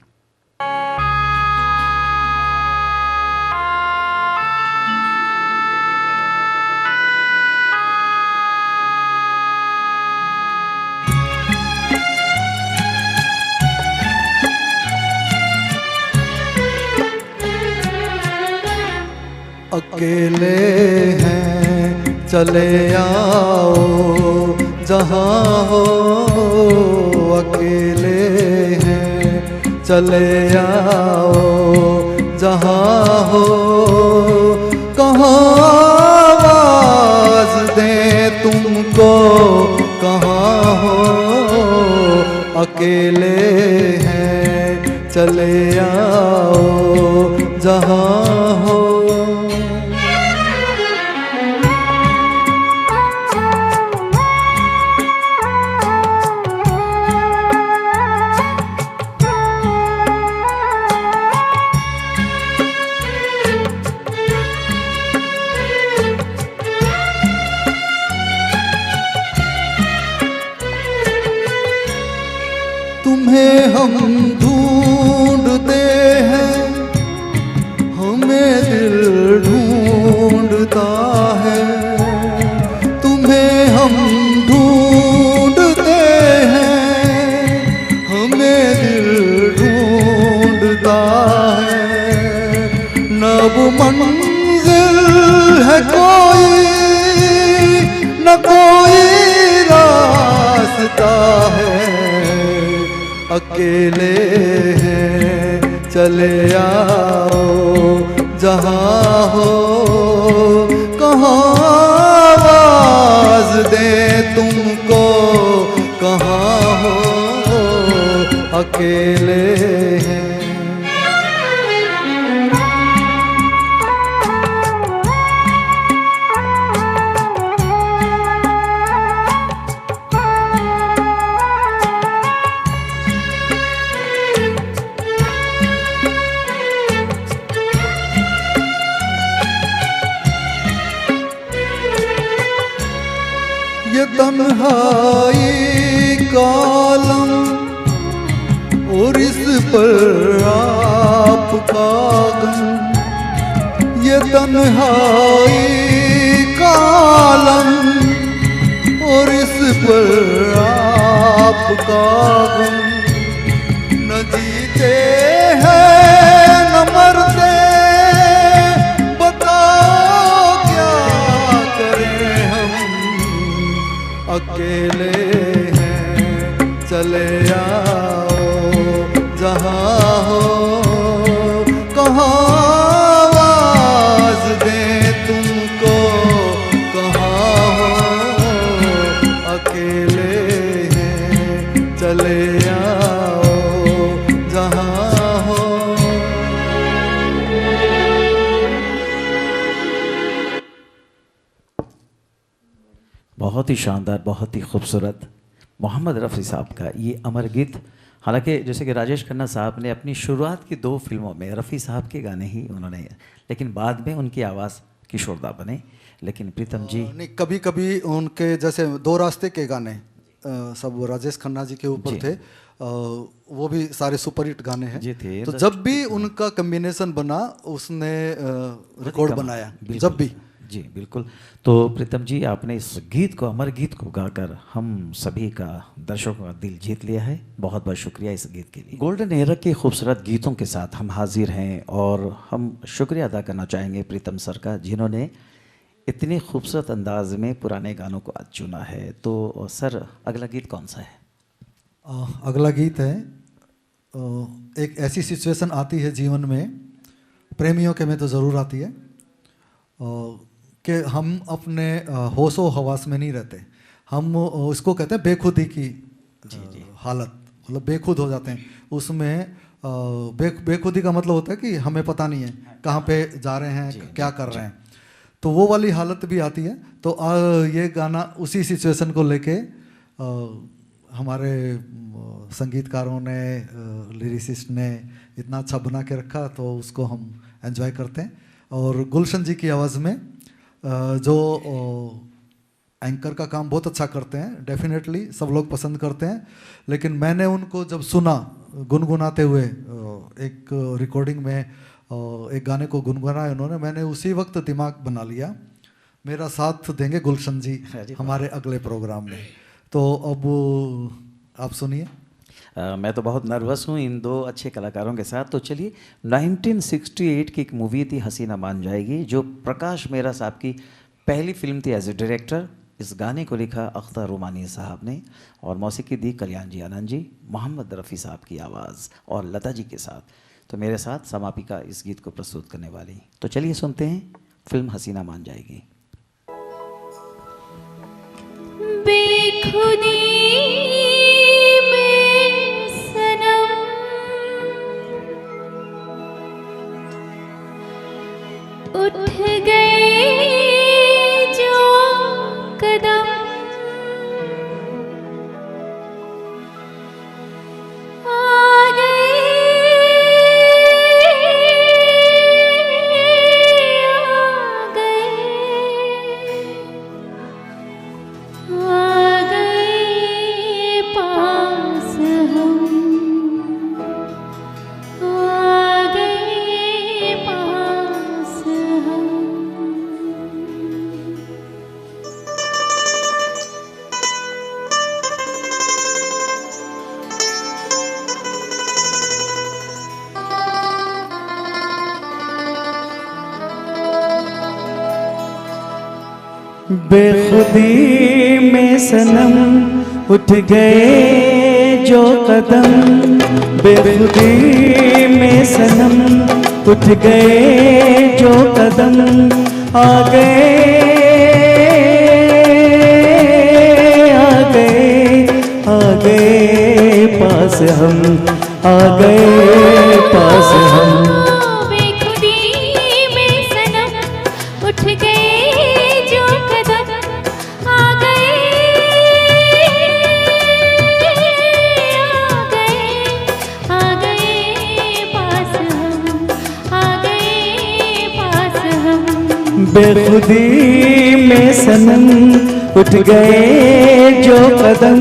अकेले हैं चले आओ जहाँ हो, अकेले हैं चले आओ जहाँ हो, कहाँ आवाज़ दें तुमको कहाँ हो, अकेले हैं चले आओ जहाँ हो। तुम्हें हम ढूंढते हैं, हमें दिल ढूंढता है। तुम्हें हम ढूंढते हैं, हमें दिल ढूंढता है। नब मंजिल है कोई, न कोई रास्ता है। अकेले हैं चले आओ, जहाँ हो कहाँ आवाज दे तुमको, कहाँ हो अकेले हैं। ये तन्हाई कालम और इस पर आपका गम, ये तन्हाई कालम और इस पर आपका गम। न जीते हैं न मरते, बताओ क्या करें हम। अकेले हैं चले आओ, जहाँ हो कहाँ आवाज दे तुमको, कहाँ हो अकेले हैं चले आओ, जहाँ हो। बहुत ही शानदार, बहुत ही खूबसूरत मोहम्मद रफ़ी साहब का ये अमर गीत। हालांकि जैसे कि राजेश खन्ना साहब ने अपनी शुरुआत की 2 फिल्मों में रफ़ी साहब के गाने ही उन्होंने, लेकिन बाद में उनकी आवाज़ किशोरदा बने। लेकिन प्रीतम जी नहीं, कभी कभी उनके जैसे 2 रास्ते के गाने सब राजेश खन्ना जी के ऊपर थे, वो भी सारे सुपरहिट गाने हैं जी थे। तो जब भी उनका कॉम्बिनेशन बना उसने रिकॉर्ड बनाया, जब भी। जी बिल्कुल। तो प्रीतम जी, आपने इस गीत को, अमर गीत को गाकर हम सभी का, दर्शकों का दिल जीत लिया है। बहुत बहुत शुक्रिया इस गीत के लिए। गोल्डन एरा के खूबसूरत गीतों के साथ हम हाजिर हैं और हम शुक्रिया अदा करना चाहेंगे प्रीतम सर का, जिन्होंने इतने खूबसूरत अंदाज में पुराने गानों को आज चुना है। तो सर, अगला गीत कौन सा है? अगला गीत है, एक ऐसी सिचुएशन आती है जीवन में, प्रेमियों के में तो ज़रूर आती है, कि हम अपने होशो हवास में नहीं रहते। हम इसको कहते हैं बेखुदी की हालत, मतलब बेखुद हो जाते हैं उसमें। बेखुदी का मतलब होता है कि हमें पता नहीं है कहाँ पे जा रहे हैं, क्या कर रहे हैं। तो वो वाली हालत भी आती है। तो ये गाना उसी सिचुएशन को लेके हमारे संगीतकारों ने, लिरिसिस्ट ने इतना अच्छा बना के रखा, तो उसको हम एंजॉय करते हैं। और गुलशन जी की आवाज़ में जो एंकर का काम बहुत अच्छा करते हैं, डेफिनेटली सब लोग पसंद करते हैं। लेकिन मैंने उनको जब सुना गुनगुनाते हुए एक रिकॉर्डिंग में, एक गाने को गुनगुनाया उन्होंने, मैंने उसी वक्त दिमाग बना लिया मेरा साथ देंगे गुलशन जी हमारे अगले प्रोग्राम में। तो अब आप सुनिए। मैं तो बहुत नर्वस हूँ इन 2 अच्छे कलाकारों के साथ। तो चलिए, 1968 की एक मूवी थी हसीना मान जाएगी, जो प्रकाश मेहरा साहब की पहली फिल्म थी एज ए डायरेक्टर। इस गाने को लिखा अख्तर रुमानी साहब ने और मौसीकी दी कल्याण जी आनंद जी, मोहम्मद रफ़ी साहब की आवाज़ और लता जी के साथ। तो मेरे साथ समापिका इस गीत को प्रस्तुत करने वाली। तो चलिए सुनते हैं फिल्म हसीना मान जाएगी। बेखुदी उठ गए जो कदम, आ गए आ गए बेखुदी में सनम उठ गए जो कदम, बेखुदी में सनम उठ गए जो कदम, आ गए आ गए आ गए पास हम, आ गए पास हम। बेखुदी में सनम उठ गए जो कदम, आ गए पास हम, आ गए पास हम। बेखुदी में सनम उठ गए जो कदम।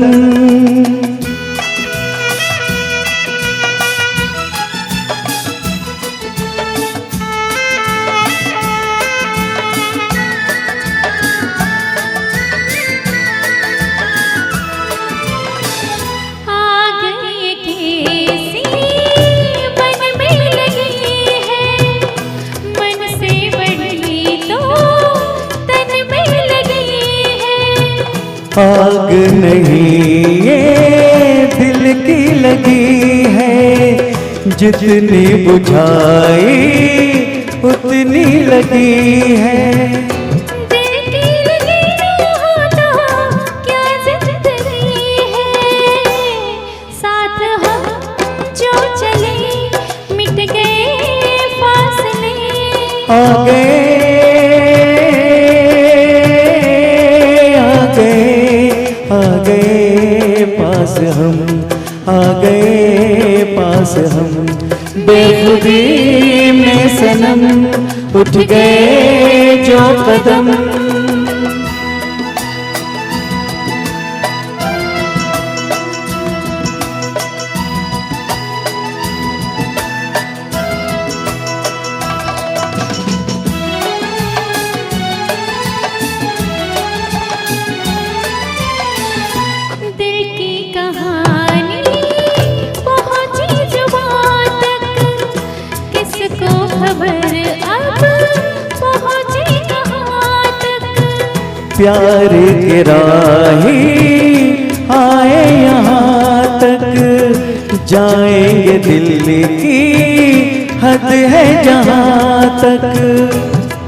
आग नहीं ये दिल की लगी है, जितनी बुझाई उतनी लगी है। दिल की लगी ना हो तो क्या जिंदगी है, साथ हम जो चले मिट गए फासले, आ गए आ गए पास हम, आ गए पास हम। बेखुदी में सनम उठ गए जो कदम। प्यार के राही आए यहाँ तक, जाएंगे दिल की हद है जहाँ तक।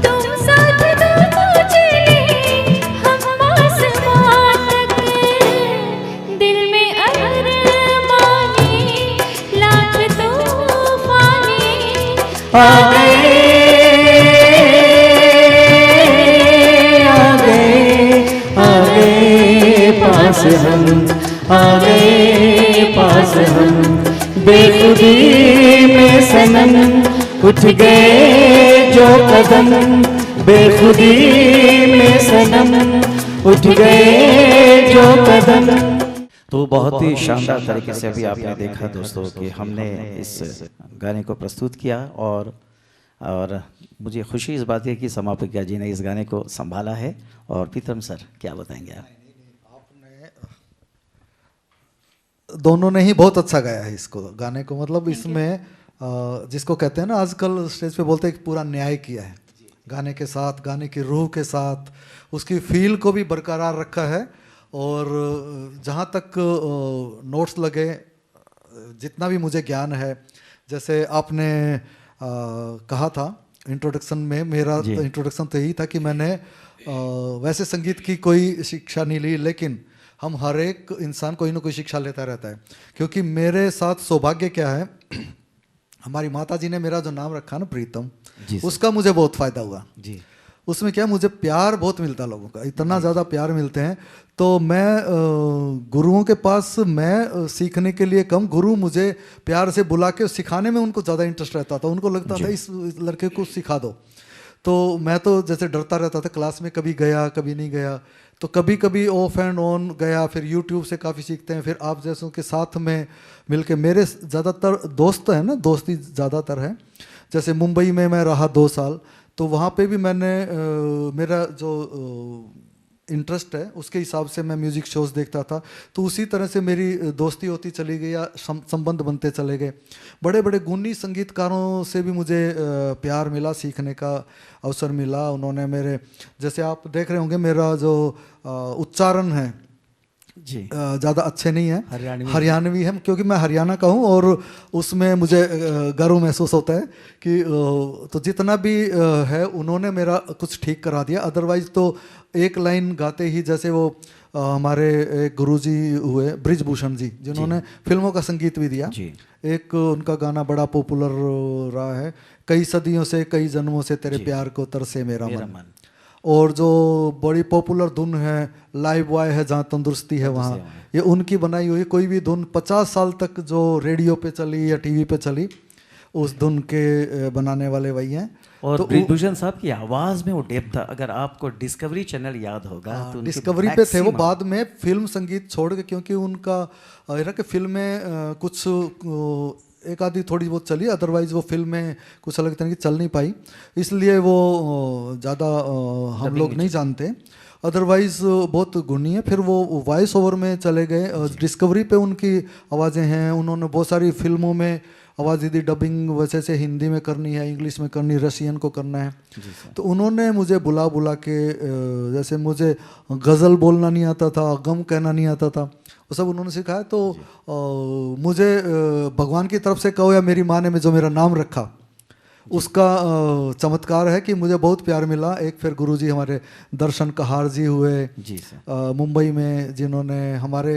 तुम साथ दो चले हम आसमां तक, दिल में अरमाने लाख तूफाने, आ गए पास हम, आ गए पास हम। बेखुदी में सनम उठ गए जो कदम, बेखुदी में सनम उठ गए जो कदम। तो बहुत ही शानदार तरीके से अभी आपने देखा दोस्तों कि हमने इस गाने को प्रस्तुत किया और मुझे खुशी इस बात है कि समापिका जी ने इस गाने को संभाला है। और प्रीतम सर क्या बताएंगे आप? दोनों ने ही बहुत अच्छा गाया है इसको, गाने को। मतलब इसमें जिसको कहते हैं ना, आजकल स्टेज पे बोलते हैं कि पूरा न्याय किया है गाने के साथ, गाने की रूह के साथ, उसकी फील को भी बरकरार रखा है। और जहाँ तक नोट्स लगे, जितना भी मुझे ज्ञान है, जैसे आपने कहा था इंट्रोडक्शन में, मेरा इंट्रोडक्शन तो यही था कि मैंने वैसे संगीत की कोई शिक्षा नहीं ली, लेकिन हम हर एक इंसान कोई ना कोई शिक्षा लेता रहता है। क्योंकि मेरे साथ सौभाग्य क्या है, हमारी माता जी ने मेरा जो नाम रखा ना प्रीतम, उसका मुझे बहुत फ़ायदा हुआ जी। उसमें क्या, मुझे प्यार बहुत मिलता है, लोगों का इतना ज़्यादा प्यार मिलते हैं। तो मैं गुरुओं के पास मैं सीखने के लिए कम, गुरु मुझे प्यार से बुला के सिखाने में उनको ज़्यादा इंटरेस्ट रहता था। उनको लगता था इस लड़के को सिखा दो। तो मैं तो जैसे डरता रहता था, क्लास में कभी गया कभी नहीं गया, तो कभी कभी ऑफ एंड ऑन गया। फिर यूट्यूब से काफ़ी सीखते हैं, फिर आप जैसों के साथ में मिलके, मेरे ज़्यादातर दोस्त हैं ना, दोस्ती ज़्यादातर है। जैसे मुंबई में मैं रहा 2 साल, तो वहाँ पे भी मैंने मेरा जो इंटरेस्ट है उसके हिसाब से मैं म्यूज़िक शोज़ देखता था, तो उसी तरह से मेरी दोस्ती होती चली गई या संबंध बनते चले गए। बड़े बड़े गुणी संगीतकारों से भी मुझे प्यार मिला, सीखने का अवसर मिला। उन्होंने मेरे, जैसे आप देख रहे होंगे मेरा जो उच्चारण है जी ज़्यादा अच्छे नहीं है, हरियाणवी है, क्योंकि मैं हरियाणा का हूँ और उसमें मुझे गर्व महसूस होता है कि तो जितना भी है उन्होंने मेरा कुछ ठीक करा दिया। अदरवाइज़ तो एक लाइन गाते ही, जैसे वो हमारे एक गुरुजी हुए ब्रिजभूषण जी, जिन्होंने फिल्मों का संगीत भी दिया जी। एक उनका गाना बड़ा पॉपुलर रहा है, कई सदियों से कई जन्मों से तेरे प्यार को तरसे मेरा मन। और जो बड़ी पॉपुलर धुन है लाइव बॉय है जहाँ तंदुरुस्ती है वहाँ, ये उनकी बनाई हुई कोई भी धुन 50 साल तक जो रेडियो पे चली या टीवी पे चली, उस धुन के बनाने वाले वही हैं। और तो ब्रिजभूषण साहब की आवाज़ में वो डेप्थ था। अगर आपको डिस्कवरी चैनल याद होगा तो डिस्कवरी पे थे वो, बाद में फिल्म संगीत छोड़ के, क्योंकि उनका era कि फिल्में कुछ एक आधी थोड़ी बहुत चली, अदरवाइज वो फिल्म में कुछ अलग तरह की चल नहीं पाई, इसलिए वो ज़्यादा हम लोग नहीं जानते। अदरवाइज बहुत गुणी है। फिर वो वॉइस ओवर में चले गए, डिस्कवरी पे उनकी आवाज़ें हैं, उन्होंने बहुत सारी फिल्मों में आवाज़ दी, डबिंग वैसे से हिंदी में करनी है, इंग्लिश में करनी, रशियन को करना है। तो उन्होंने मुझे बुला बुला के, जैसे मुझे गज़ल बोलना नहीं आता था, गम कहना नहीं आता था, वो सब उन्होंने सिखाया। तो मुझे भगवान की तरफ से कहो या मेरी माँ ने जो मेरा नाम रखा उसका चमत्कार है कि मुझे बहुत प्यार मिला। एक फिर गुरुजी हमारे दर्शन कहार जी हुए मुंबई में, जिन्होंने हमारे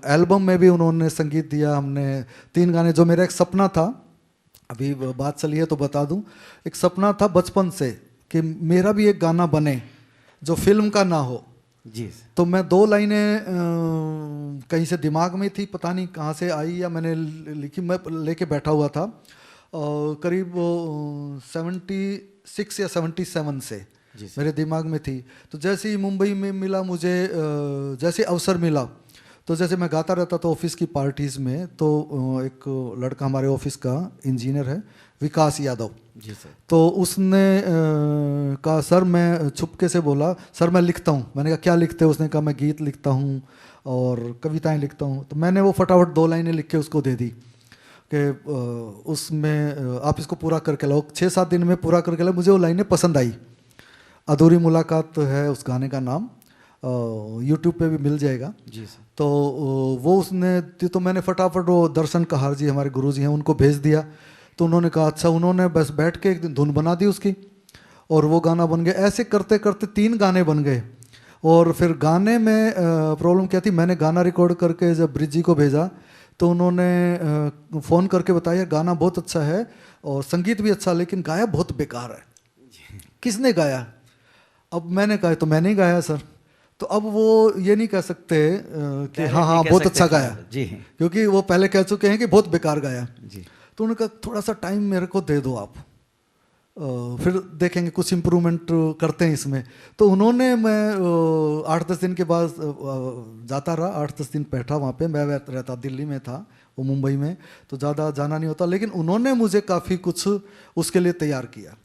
एल्बम में भी उन्होंने संगीत दिया। हमने 3 गाने, जो मेरा एक सपना था, अभी बात चली है तो बता दूं, एक सपना था बचपन से कि मेरा भी एक गाना बने जो फिल्म का ना हो जी। तो मैं 2 लाइनें कहीं से दिमाग में थी, पता नहीं कहाँ से आई या मैंने लिखी, मैं लेके बैठा हुआ था करीब 76 या 77 से मेरे दिमाग में थी। तो जैसे ही मुंबई में मिला मुझे, जैसे अवसर मिला, तो जैसे मैं गाता रहता था ऑफिस की पार्टीज़ में, तो एक लड़का हमारे ऑफिस का इंजीनियर है विकास यादव जी सर, तो उसने कहा सर, मैं छुपके से बोला सर मैं लिखता हूँ। मैंने कहा क्या लिखते हो? उसने कहा मैं गीत लिखता हूँ और कविताएं लिखता हूँ। तो मैंने वो फटाफट 2 लाइनें लिख के उसको दे दी कि उसमें आप इसको पूरा करके लाओ। 6-7 दिन में पूरा करके लाओ। मुझे वो लाइनें पसंद आई। अधूरी मुलाकात है उस गाने का नाम, यूट्यूब पे भी मिल जाएगा जी सर। तो वो उसने, तो मैंने फटाफट वो दर्शन कहार जी हमारे गुरुजी हैं उनको भेज दिया। तो उन्होंने कहा अच्छा। उन्होंने बस बैठ के एक दिन धुन बना दी उसकी और वो गाना बन गया। ऐसे करते करते 3 गाने बन गए। और फिर गाने में प्रॉब्लम क्या थी, मैंने गाना रिकॉर्ड करके जब ब्रिज जी को भेजा तो उन्होंने फ़ोन करके बताया गाना बहुत अच्छा है और संगीत भी अच्छा, लेकिन गाया बहुत बेकार है। किसने गाया? अब मैंने कहा तो मैंने ही गाया सर। तो अब वो ये नहीं कह सकते कि हाँ बहुत अच्छा गाया जी, क्योंकि वो पहले कह चुके हैं कि बहुत बेकार गाया जी। तो उन्होंने कहा थोड़ा सा टाइम मेरे को दे दो आप, फिर देखेंगे कुछ इम्प्रूवमेंट करते हैं इसमें। तो उन्होंने, मैं 8-10 दिन के बाद जाता रहा, 8-10 दिन बैठा वहाँ पे। मैं रहता दिल्ली में था, वो मुंबई में, तो ज़्यादा जाना नहीं होता, लेकिन उन्होंने मुझे काफ़ी कुछ उसके लिए तैयार किया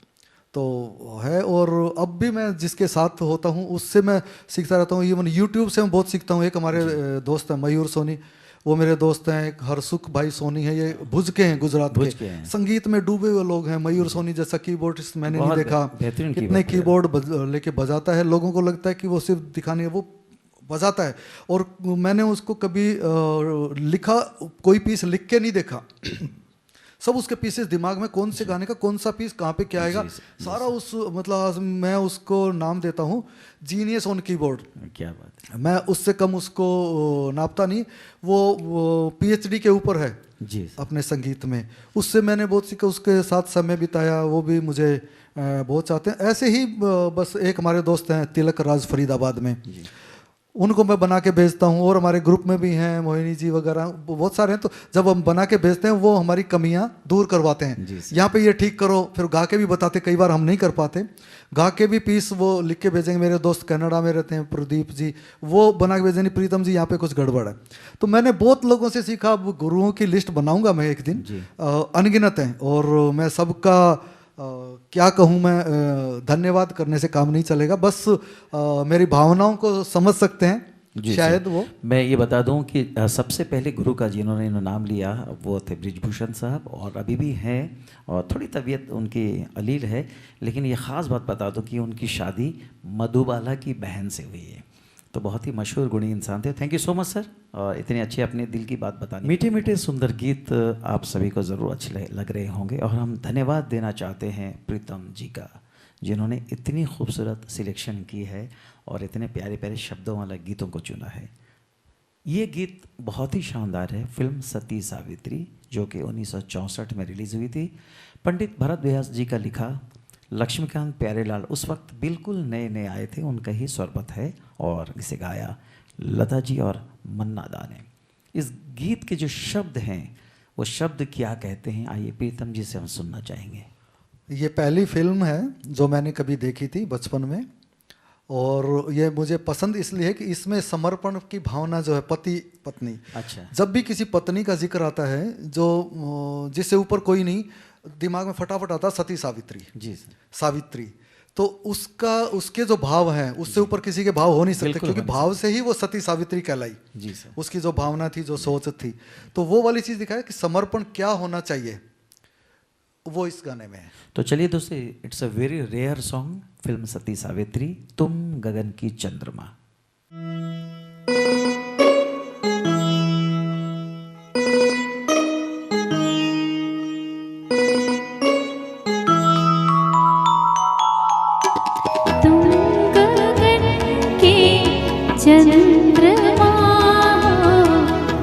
तो है। और अब भी मैं जिसके साथ होता हूँ उससे मैं सीखता रहता हूँ। इवन यूट्यूब से मैं बहुत सीखता हूँ। एक हमारे दोस्त हैं मयूर सोनी, वो मेरे दोस्त हैं। एक हरसुख भाई सोनी है, ये भुज के हैं, गुजरात के, संगीत में डूबे हुए लोग हैं। मयूर सोनी जैसा कीबोर्डिस्ट मैंने नहीं देखा, कितने कीबोर्ड लेके बजाता है, लोगों को लगता है कि वो सिर्फ दिखाने, वो बजाता है। और मैंने उसको कभी लिखा, कोई पीस लिख के नहीं देखा सब उसके पीसेस दिमाग में, कौन से गाने का कौन सा पीस कहाँ पे क्या आएगा, सारा उस, मतलब मैं उसको नाम देता हूँ जीनियस ऑन कीबोर्ड। क्या बात है। मैं उससे कम उसको नापता नहीं। वो PhD के ऊपर है जी अपने संगीत में। उससे मैंने बहुत सीखा, उसके साथ समय बिताया, वो भी मुझे बहुत चाहते हैं। ऐसे ही बस एक हमारे दोस्त हैं तिलक राज फरीदाबाद में, उनको मैं बना के भेजता हूँ। और हमारे ग्रुप में भी हैं मोहिनी जी वगैरह, बहुत सारे हैं। तो जब हम बना के भेजते हैं वो हमारी कमियां दूर करवाते हैं, यहाँ पे ये ठीक करो, फिर गा के भी बताते। कई बार हम नहीं कर पाते, गा के भी पीस वो लिख के भेजेंगे। मेरे दोस्त कनाडा में रहते हैं, प्रदीप जी, वो बना के भेजेंगे, प्रीतम जी यहाँ पे कुछ गड़बड़ है। तो मैंने बहुत लोगों से सीखा। अब गुरुओं की लिस्ट बनाऊंगा मैं एक दिन, अनगिनत हैं, और मैं सबका क्या कहूँ मैं, धन्यवाद करने से काम नहीं चलेगा, बस मेरी भावनाओं को समझ सकते हैं जी शायद सर। वो। मैं ये बता दूं कि सबसे पहले गुरु का जिन्होंने इन्होंने नाम लिया वो थे बृजभूषण साहब, और अभी भी हैं, और थोड़ी तबीयत उनकी अलील है, लेकिन ये ख़ास बात बता दूं कि उनकी शादी मधुबाला की बहन से हुई है। तो बहुत ही मशहूर गुणी इंसान थे। Thank you so much sir, और इतने अच्छे अपने दिल की बात बतानी। मीठे मीठे सुंदर गीत आप सभी को ज़रूर अच्छे लग रहे होंगे, और हम धन्यवाद देना चाहते हैं प्रीतम जी का, जिन्होंने इतनी खूबसूरत सिलेक्शन की है और इतने प्यारे प्यारे शब्दों वाला गीतों को चुना है। ये गीत बहुत ही शानदार है। फिल्म सती सावित्री जो कि 1964 में रिलीज़ हुई थी, पंडित भरत व्यास जी का लिखा, लक्ष्मीकांत प्यारेलाल उस वक्त बिल्कुल नए नए आए थे, उनका ही स्वरबद्ध है, और इसे गाया लता जी और मन्ना दा ने। इस गीत के जो शब्द हैं वो शब्द क्या कहते हैं, आइए प्रीतम जी से हम सुनना चाहेंगे। ये पहली फिल्म है जो मैंने कभी देखी थी बचपन में, और ये मुझे पसंद इसलिए है कि इसमें समर्पण की भावना जो है, पति पत्नी, अच्छा, जब भी किसी पत्नी का जिक्र आता है जो जिससे ऊपर कोई नहीं, दिमाग में फटाफट आता सती सावित्री। जी सर। सावित्री, तो उसके जो भाव हैं उससे ऊपर किसी के भाव हो नहीं सकते, क्योंकि भाव से ही वो सती सावित्री कहलाई। जी सर। उसकी जो भावना थी, जो सोच थी, तो वो वाली चीज़ दिखाया कि समर्पण क्या होना चाहिए, वो इस गाने में है। तो चलिए दोस्तों, it's a very rare song, film Sati Savitri, तुम गगन की चंद्रमा। तुम गगन के चंद्रमा हो,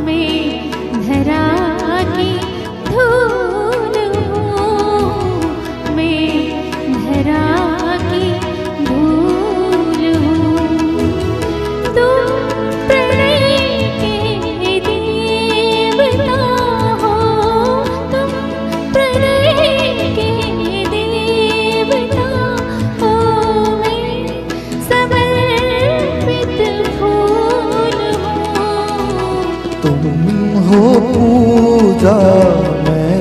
मैं धरा की धूल हूँ, मैं धरा की धूल हूँ। तुम प्रणय के देवता हो, तुम प्रणय के देवता हो, मैं समर्पित फूल हूँ। तुम हो पूजा मैं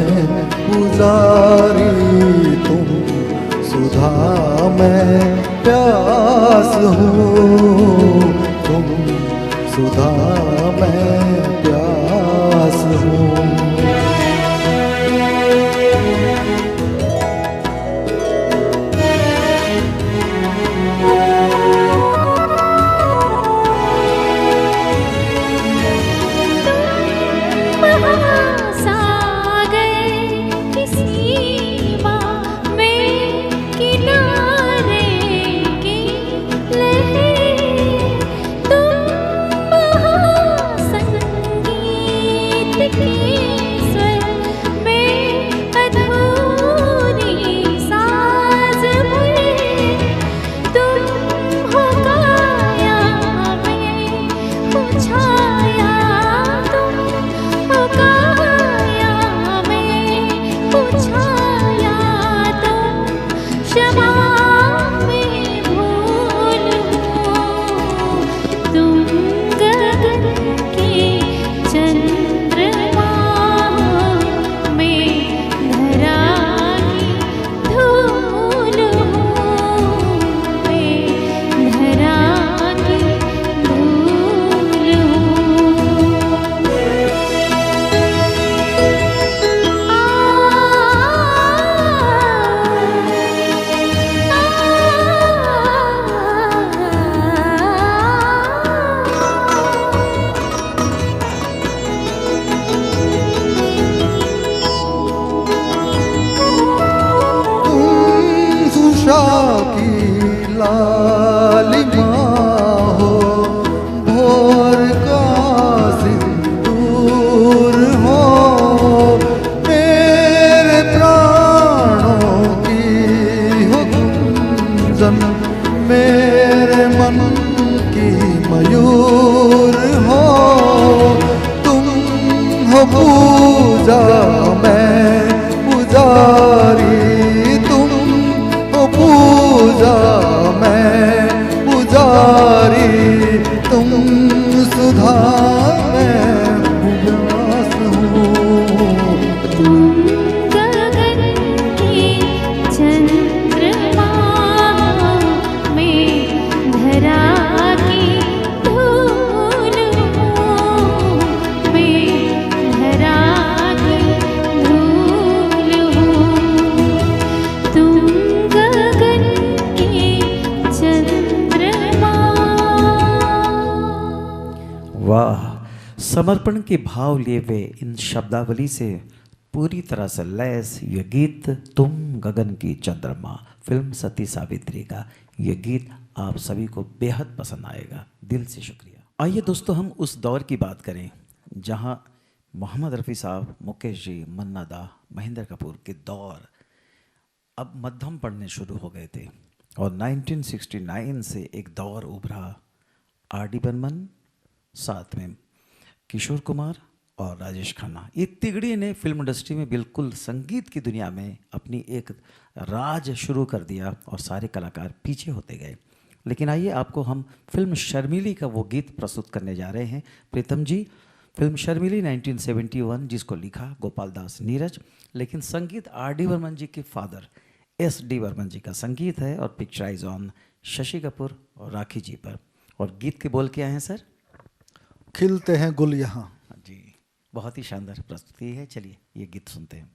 पुजारी, तुम सुधा मैं प्यास हूँ, तुम सुधा मैं प्यास हूँ। महासागर की सीमा में किनारे की लहर, तुम महासंगीत के स्वर में अधूरी साज में, तुम हो काया में हो छाया, तुम हो काया में हो छाया, तुम क्षमा में भूल हो। तुम गगन के चंद्रमा हो, मैं धरा की धूल हूँ, मैं धरा की धूल तुम सुषा की लालिमा हो, भोर का सिंदूर हो, मेरे प्राणों की हो गुंजन, मेरे मन की मयूर हो। तुम हो पूजा मैं पुजारी, तुम हो पूजा मैं पुजारी, तुम सुधा मैं प्यास हूँ। तुम गगन के वाह, समर्पण के भाव लिए हुए इन शब्दावली से पूरी तरह से लैस ये गीत तुम गगन की चंद्रमा, फिल्म सती सावित्री का ये गीत आप सभी को बेहद पसंद आएगा। दिल से शुक्रिया। आइए दोस्तों, हम उस दौर की बात करें जहां मोहम्मद रफ़ी साहब, मुकेश जी, मन्ना दा, महेंद्र कपूर के दौर अब मध्यम पड़ने शुरू हो गए थे और 1969 से एक दौर उभरा। आर.डी. बर्मन, साथ में किशोर कुमार और राजेश खन्ना, ये तिगड़ी ने फिल्म इंडस्ट्री में बिल्कुल संगीत की दुनिया में अपनी एक राज शुरू कर दिया और सारे कलाकार पीछे होते गए। लेकिन आइए आपको हम फिल्म शर्मिली का वो गीत प्रस्तुत करने जा रहे हैं। प्रीतम जी, फिल्म शर्मिली 1971 जिसको लिखा गोपाल दास नीरज, लेकिन संगीत आर.डी. बर्मन जी के फादर एस.डी. बर्मन जी का संगीत है और पिक्चराइज ऑन शशि कपूर और राखी जी पर। और गीत के बोल क्या हैं सर? खिलते हैं गुल यहाँ। जी, बहुत ही शानदार प्रस्तुति है। चलिए ये गीत सुनते हैं।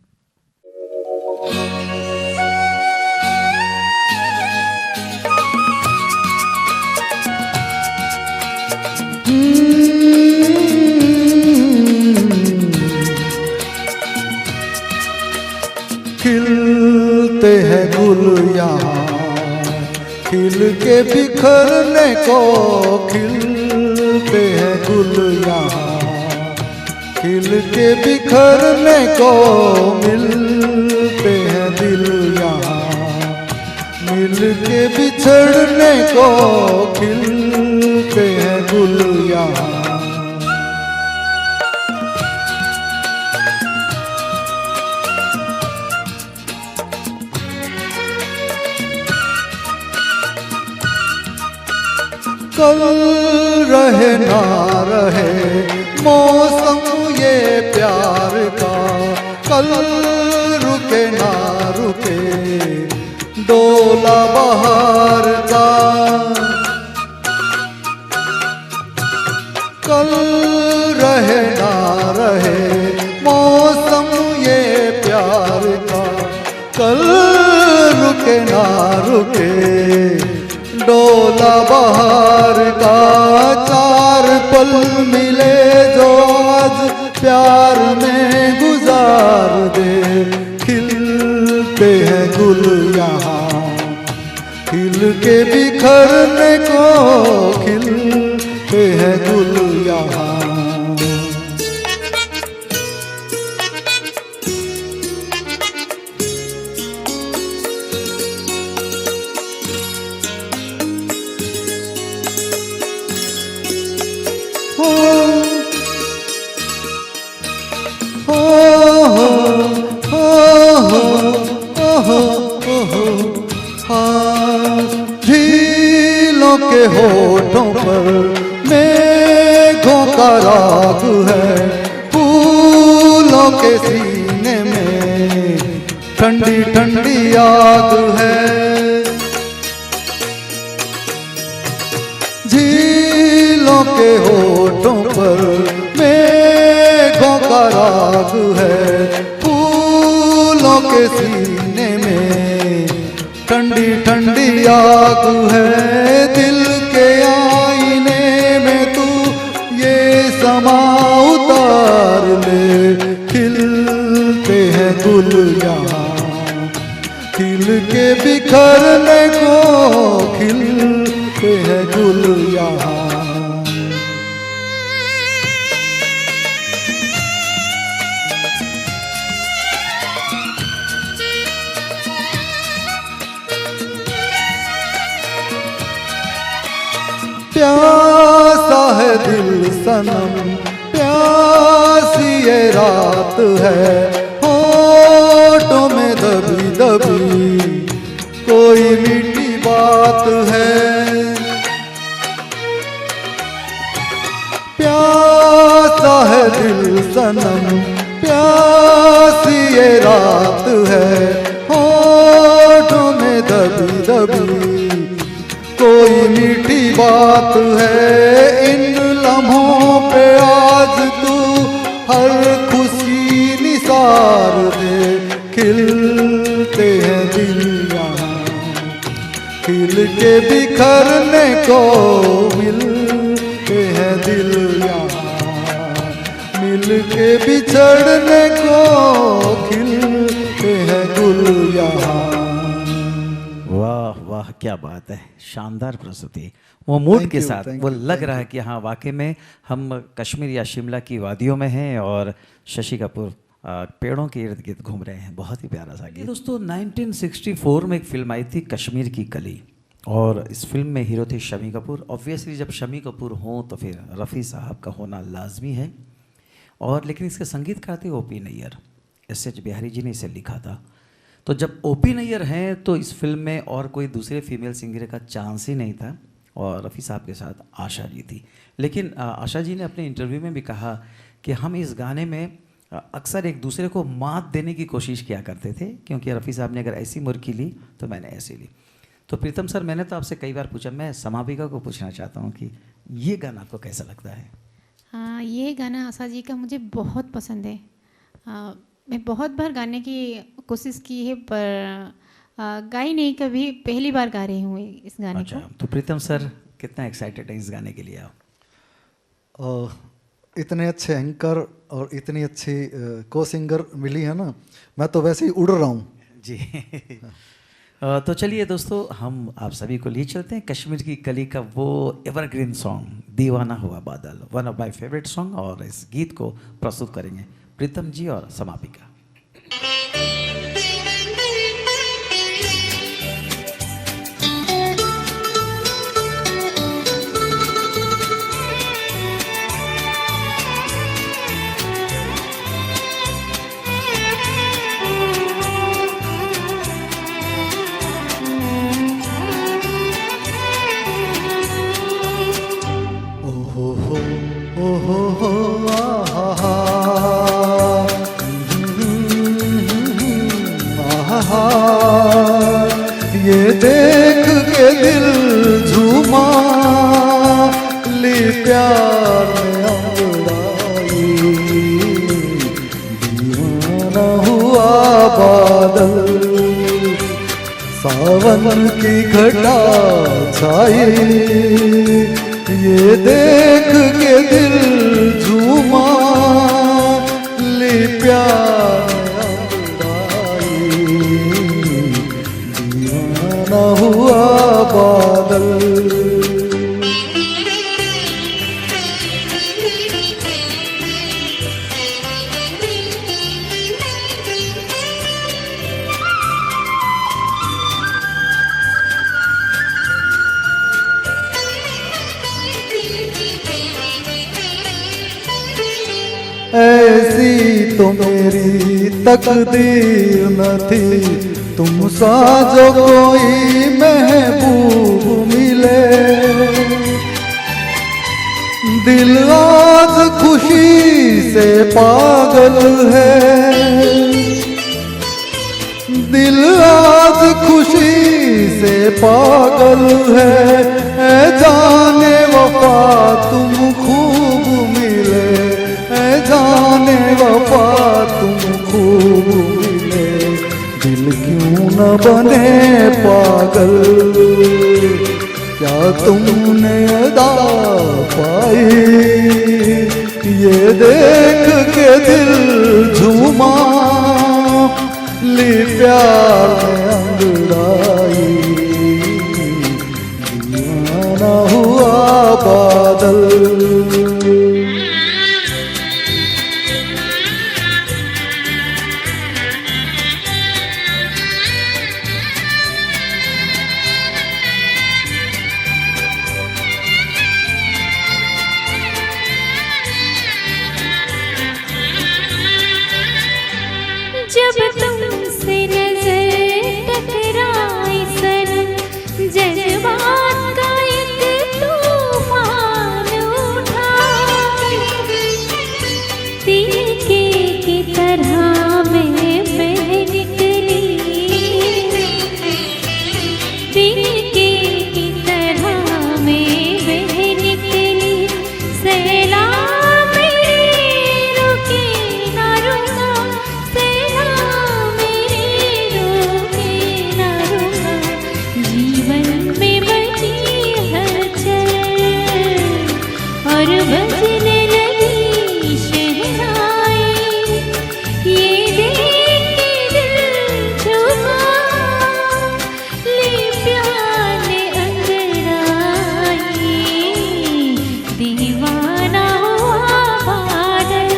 खिलते हैं गुल यहाँ, खिल के बिखरने को, खिलते हैं गुल यहाँ, खिल के बिखरने को, मिलते हैं दिल यहाँ, मिल के बिछड़ने को, खिलते हैं गुल यहाँ। कल रहे ना रहे मौसम ये प्यार का, कल रुके ना रुके डोला बहार का, कल रहे ना रहे मौसम ये प्यार का, कल रुके ना रुके डोला बहार का। चार पल मिले जो आज प्यार में गुजार दे, खिलते हैं गुल यहाँ, खिल के बिखरने को, खिलते हैं गुल यहाँ। झीलों के होठों पर मेघों का राग है, फूलों के सीने में ठंडी ठंडी आग है। झीलों के होठों पर मेघों का राग है, फूलों के सीने में ठंडी ठंडी आग है। दिल के आईने में तू ये समा उतार ले, खिलते हैं गुल यहाँ, खिल के बिखरने को, खिलते हैं गुल यहाँ। प्यासा है दिल सनम, प्यासी ये रात है, होठों में दबी दबी कोई मीठी बात है। प्यासा है दिल सनम, प्यासी ये रात है, होठों में दबी दबी कोई मीठी बात है। इन लम्हों पे आज तू हर खुशी निसार दे, खिलते हैं दिल यहाँ, खिल के बिखरने को, मिलते हैं दिल यहाँ। दिल के बिछड़ने को खिलते हैं गुल यहाँ। वाह वाह, क्या बात है, शानदार प्रस्तुति। वो मूड Thank के you, साथ thank वो you, लग thank रहा है कि हाँ वाकई में हम कश्मीर या शिमला की वादियों में हैं और शशि कपूर पेड़ों के इर्द गिर्द घूम रहे हैं। बहुत ही प्यारा सा गीत। दोस्तों 1964 में एक फिल्म आई थी कश्मीर की कली, और इस फिल्म में हीरो थे शमी कपूर। ऑब्वियसली जब शमी कपूर हों तो फिर रफ़ी साहब का होना लाजमी है, और लेकिन इसके संगीतकार थे ओपी नैयर। एस.एच. बिहारी जी ने इसे लिखा था। तो जब ओपी नैयर हैं तो इस फिल्म में और कोई दूसरे फीमेल सिंगर का चांस ही नहीं था, और रफ़ी साहब के साथ आशा जी थी। लेकिन आशा जी ने अपने इंटरव्यू में भी कहा कि हम इस गाने में अक्सर एक दूसरे को मात देने की कोशिश किया करते थे, क्योंकि रफ़ी साहब ने अगर ऐसी मुर्की ली तो मैंने ऐसी ली। तो प्रीतम सर, मैंने तो आपसे कई बार पूछा, मैं समापिका को पूछना चाहता हूँ कि ये गाना आपको कैसा लगता है? हाँ, ये गाना आशा जी का मुझे बहुत पसंद है। मैं बहुत बार गाने की कोशिश की है, पर गाई नहीं कभी, पहली बार गा रही हूँ इस गाने अच्छा, को। तो प्रीतम सर कितना एक्साइटेड है इस गाने के लिए आप? इतने अच्छे एंकर और इतनी अच्छी को सिंगर मिली है ना, मैं तो वैसे ही उड़ रहा हूँ जी। तो चलिए दोस्तों, हम आप सभी को लिए चलते हैं कश्मीर की कली का वो एवरग्रीन सॉन्ग दीवाना हुआ बादल, one of my favourite song, और इस गीत को प्रस्तुत करेंगे प्रीतम जी और समापिका। ये देख के दिल झूमा, ली प्यार में अंगड़ाई, दीवाना हुआ बादल, सावन की घटा छाई। ये देख के दिल झूमा, ली प्यार ना हुआ बादल। ऐसी तो मेरी तकदीर न थी, तुम सा जो कोई महबूब मिले। दिल आज खुशी से पागल है, दिल आज खुशी से पागल है। जाने वफा तुम खूब मिले, जाने वफा तुम खूब मिले। दिल क्यों न बने पागल, क्या तुमने अदा पाई। ये देख के दिल झूमा, ली प्यार में अंगड़ाई, दीवाना हुआ बादल। जब तुमसे नजर टकराई सनम, जज्बात का एक तूफान उठा। तीके की तरह मैं बह निकली, तीके की तरह मैं बह निकली। सैलाब मेरे रुके ना रुका, सैलाब मेरे रुके ना रुका। जीवन में बची हलचल और बजने लगी शहनाई। दीवाना हुआ बादल।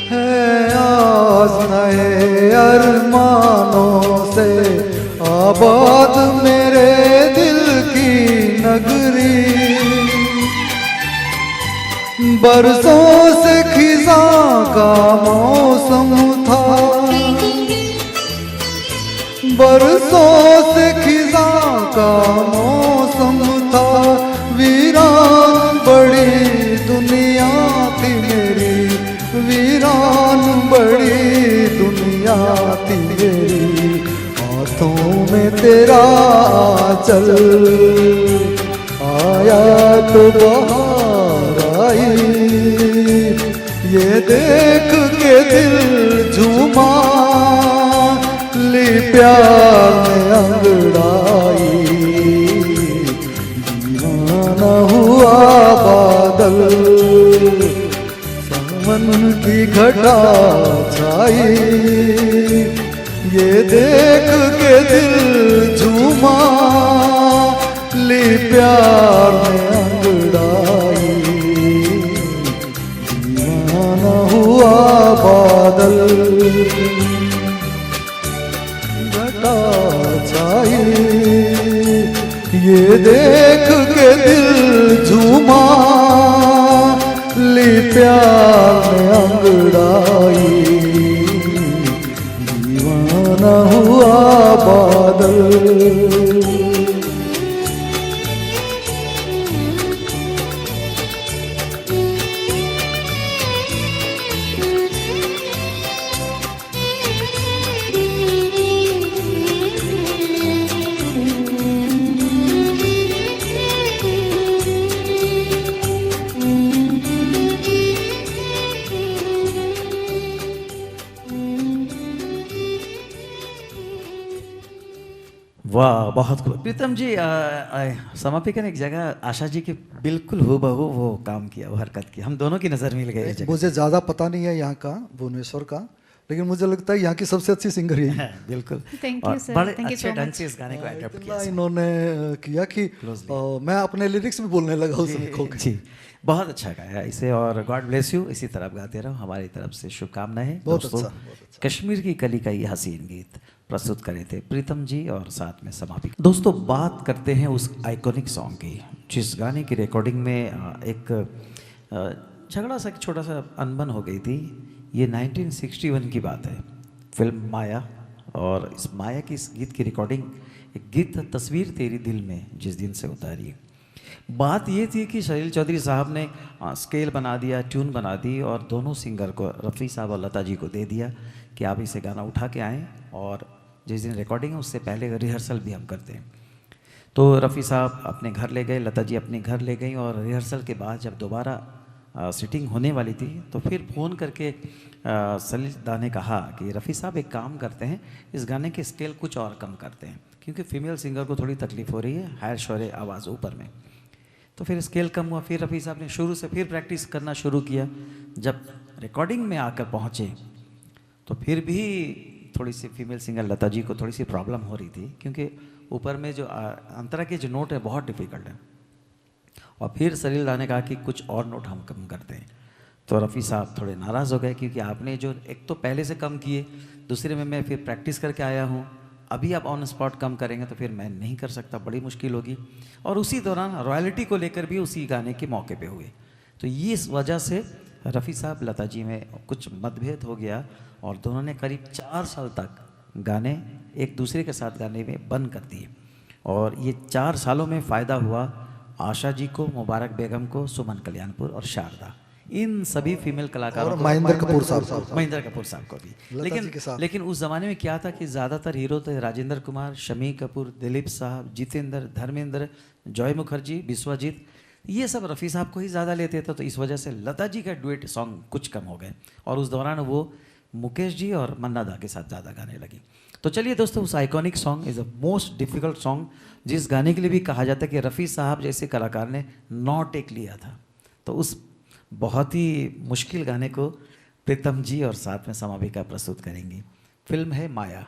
है आज नए अरमानों से आबाद मेरे दिल की नगरी, बरसों से खिज़ां का मौसम था, बरसों से खिज़ां का मौसम था, वीरान बड़ी दुनिया थी मेरी, वीरान बड़ी दुनिया थी मेरी, हाथों में तेरा चल आया तो बहार आई, ये देख के दिल झूमा ली प्यार में अंगड़ाई, दीवाना हुआ बादल मन की घटा छाई, ये देख के दिल झूमा ली प्यार में अंगड़ाई, दीवाना हुआ बादल घटा छाई, ये देख के दिल झूमा ली प्यार में अंगड़ाई, दीवाना हुआ बादल। वाह, बहुत खूब। प्रीतम जी, समापिका ने एक जगह आशा जी के बिल्कुल हूबहू वो काम किया, वो हरकत की, हम दोनों की नज़र मिल गई है जगह। मुझे ज़्यादा पता नहीं है यहाँ का, भुवनेश्वर का, लेकिन मुझे लगता है यहाँ की सबसे अच्छी सिंगर यही है। बिल्कुल। Thank you, और sir. बड़े Thank you अच्छे so ढंग much. से इस गाने को अडॉप्ट किया। इतना इन्होंने किया कि मैं अपने लिरिक्स भी बोलने लगा उसमें खो के। जी, बहुत अच्छा गाया इसे, और गॉड ब्लेस यू, इसी तरह गाते रहो, हमारी तरफ से शुभकामनाएं हैं। बहुत दोस्तों, अच्छा, बहुत अच्छा। कश्मीर की कली का ये हसीन गीत प्रस्तुत करे थे प्रीतम जी और साथ में समापिका। दोस्तों, बात करते हैं उस आइकॉनिक सॉन्ग की, जिस गाने की रिकॉर्डिंग में एक झगड़ा सा, छोटा सा अनबन हो गई थी। ये 1961 की बात है, फिल्म माया, और इस माया की इस गीत की रिकॉर्डिंग, एक गीत तस्वीर तेरी दिल में जिस दिन से उतारी। बात ये थी कि शलील चौधरी साहब ने स्केल बना दिया, ट्यून बना दी, और दोनों सिंगर को, रफ़ी साहब और लता जी को दे दिया कि आप इसे गाना उठा के आएँ, और जिस दिन रिकॉर्डिंग है उससे पहले रिहर्सल भी हम करते हैं। तो रफ़ी साहब अपने घर ले गए, लता जी अपने घर ले गई, और रिहर्सल के बाद जब दोबारा सिटिंग होने वाली थी तो फिर फ़ोन करके सलील दा ने कहा कि रफ़ी साहब एक काम करते हैं, इस गाने के स्केल कुछ और कम करते हैं, क्योंकि फीमेल सिंगर को थोड़ी तकलीफ़ हो रही है, हायर शोरे आवाज़ ऊपर में। तो फिर स्केल कम हुआ, फिर रफ़ी साहब ने शुरू से फिर प्रैक्टिस करना शुरू किया। जब रिकॉर्डिंग में आकर पहुँचे तो फिर भी थोड़ी सी फीमेल सिंगर लता जी को थोड़ी सी प्रॉब्लम हो रही थी, क्योंकि ऊपर में जो अंतरा के जो नोट है बहुत डिफ़िकल्ट है। और फिर सलील दा ने कहा कि कुछ और नोट हम कम करते हैं। तो रफ़ी साहब थोड़े नाराज़ हो गए, क्योंकि आपने जो एक तो पहले से कम किए, दूसरे में मैं फिर प्रैक्टिस करके आया हूँ, अभी आप ऑन स्पॉट कम करेंगे तो फिर मैं नहीं कर सकता, बड़ी मुश्किल होगी। और उसी दौरान रॉयल्टी को लेकर भी उसी गाने के मौके पे हुए। तो ये इस वजह से रफ़ी साहब लता जी में कुछ मतभेद हो गया, और दोनों ने करीब 4 साल तक गाने एक दूसरे के साथ गाने में बंद कर दिए। और ये 4 सालों में फ़ायदा हुआ आशा जी को, मुबारक बेगम को, सुमन कल्याणपुर और शारदा, इन सभी फीमेल कलाकारों को, महेंद्र कपूर साहब, महेंद्र कपूर साहब को भी। लेकिन उस ज़माने में क्या था कि ज़्यादातर हीरो थे राजेंद्र कुमार, शमी कपूर, दिलीप साहब, जितेंद्र, धर्मेंद्र, जॉय मुखर्जी, विश्वजीत, ये सब रफ़ी साहब को ही ज़्यादा लेते थे। तो इस वजह से लता जी का डुएट सॉन्ग कुछ कम हो गए, और उस दौरान वो मुकेश जी और मन्ना दा के साथ ज़्यादा गाने लगी। तो तो चलिए दोस्तों, उस iconic song is a most difficult song, जिस गाने के लिए भी कहा जाता है कि रफ़ी साहब जैसे कलाकार ने 9 टेक लिया था। तो उस बहुत ही मुश्किल गाने को प्रीतम जी और साथ में समाविका प्रस्तुत करेंगी। फिल्म है माया।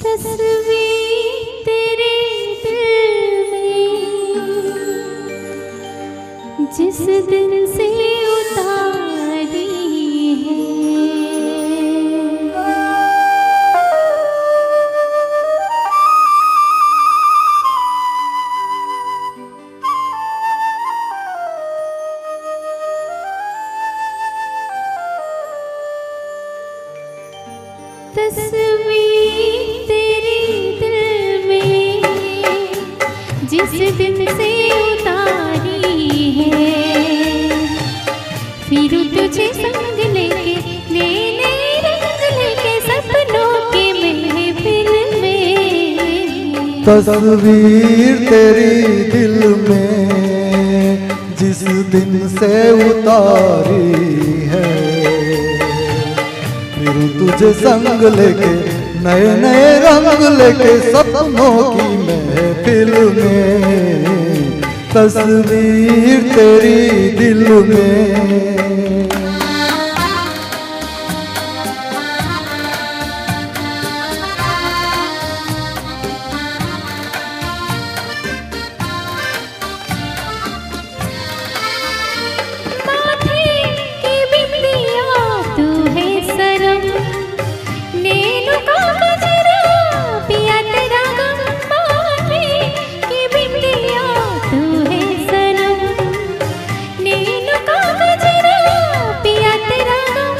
तस्वीर तेरे दिल में जिस दिन से उतारी है, तस्वीर तेरे दिल में जिस दिन से उतारी है, फिर तुझे संग लेके नए रंग लेके सपनों की महफिल में। तस्वीर तेरी दिल में जिस दिन से उतारी है, फिर तुझे संग लेके नए नए रंग लेके सपनों की महफिल में। तस्वीर तेरी दिल में। माथे की बिंदिया तू है सरम, नैनो का गजरा पिया तेरा गम। माथे की बिंदिया तू है सरम, नैनो का गजरा पिया तेरा गम।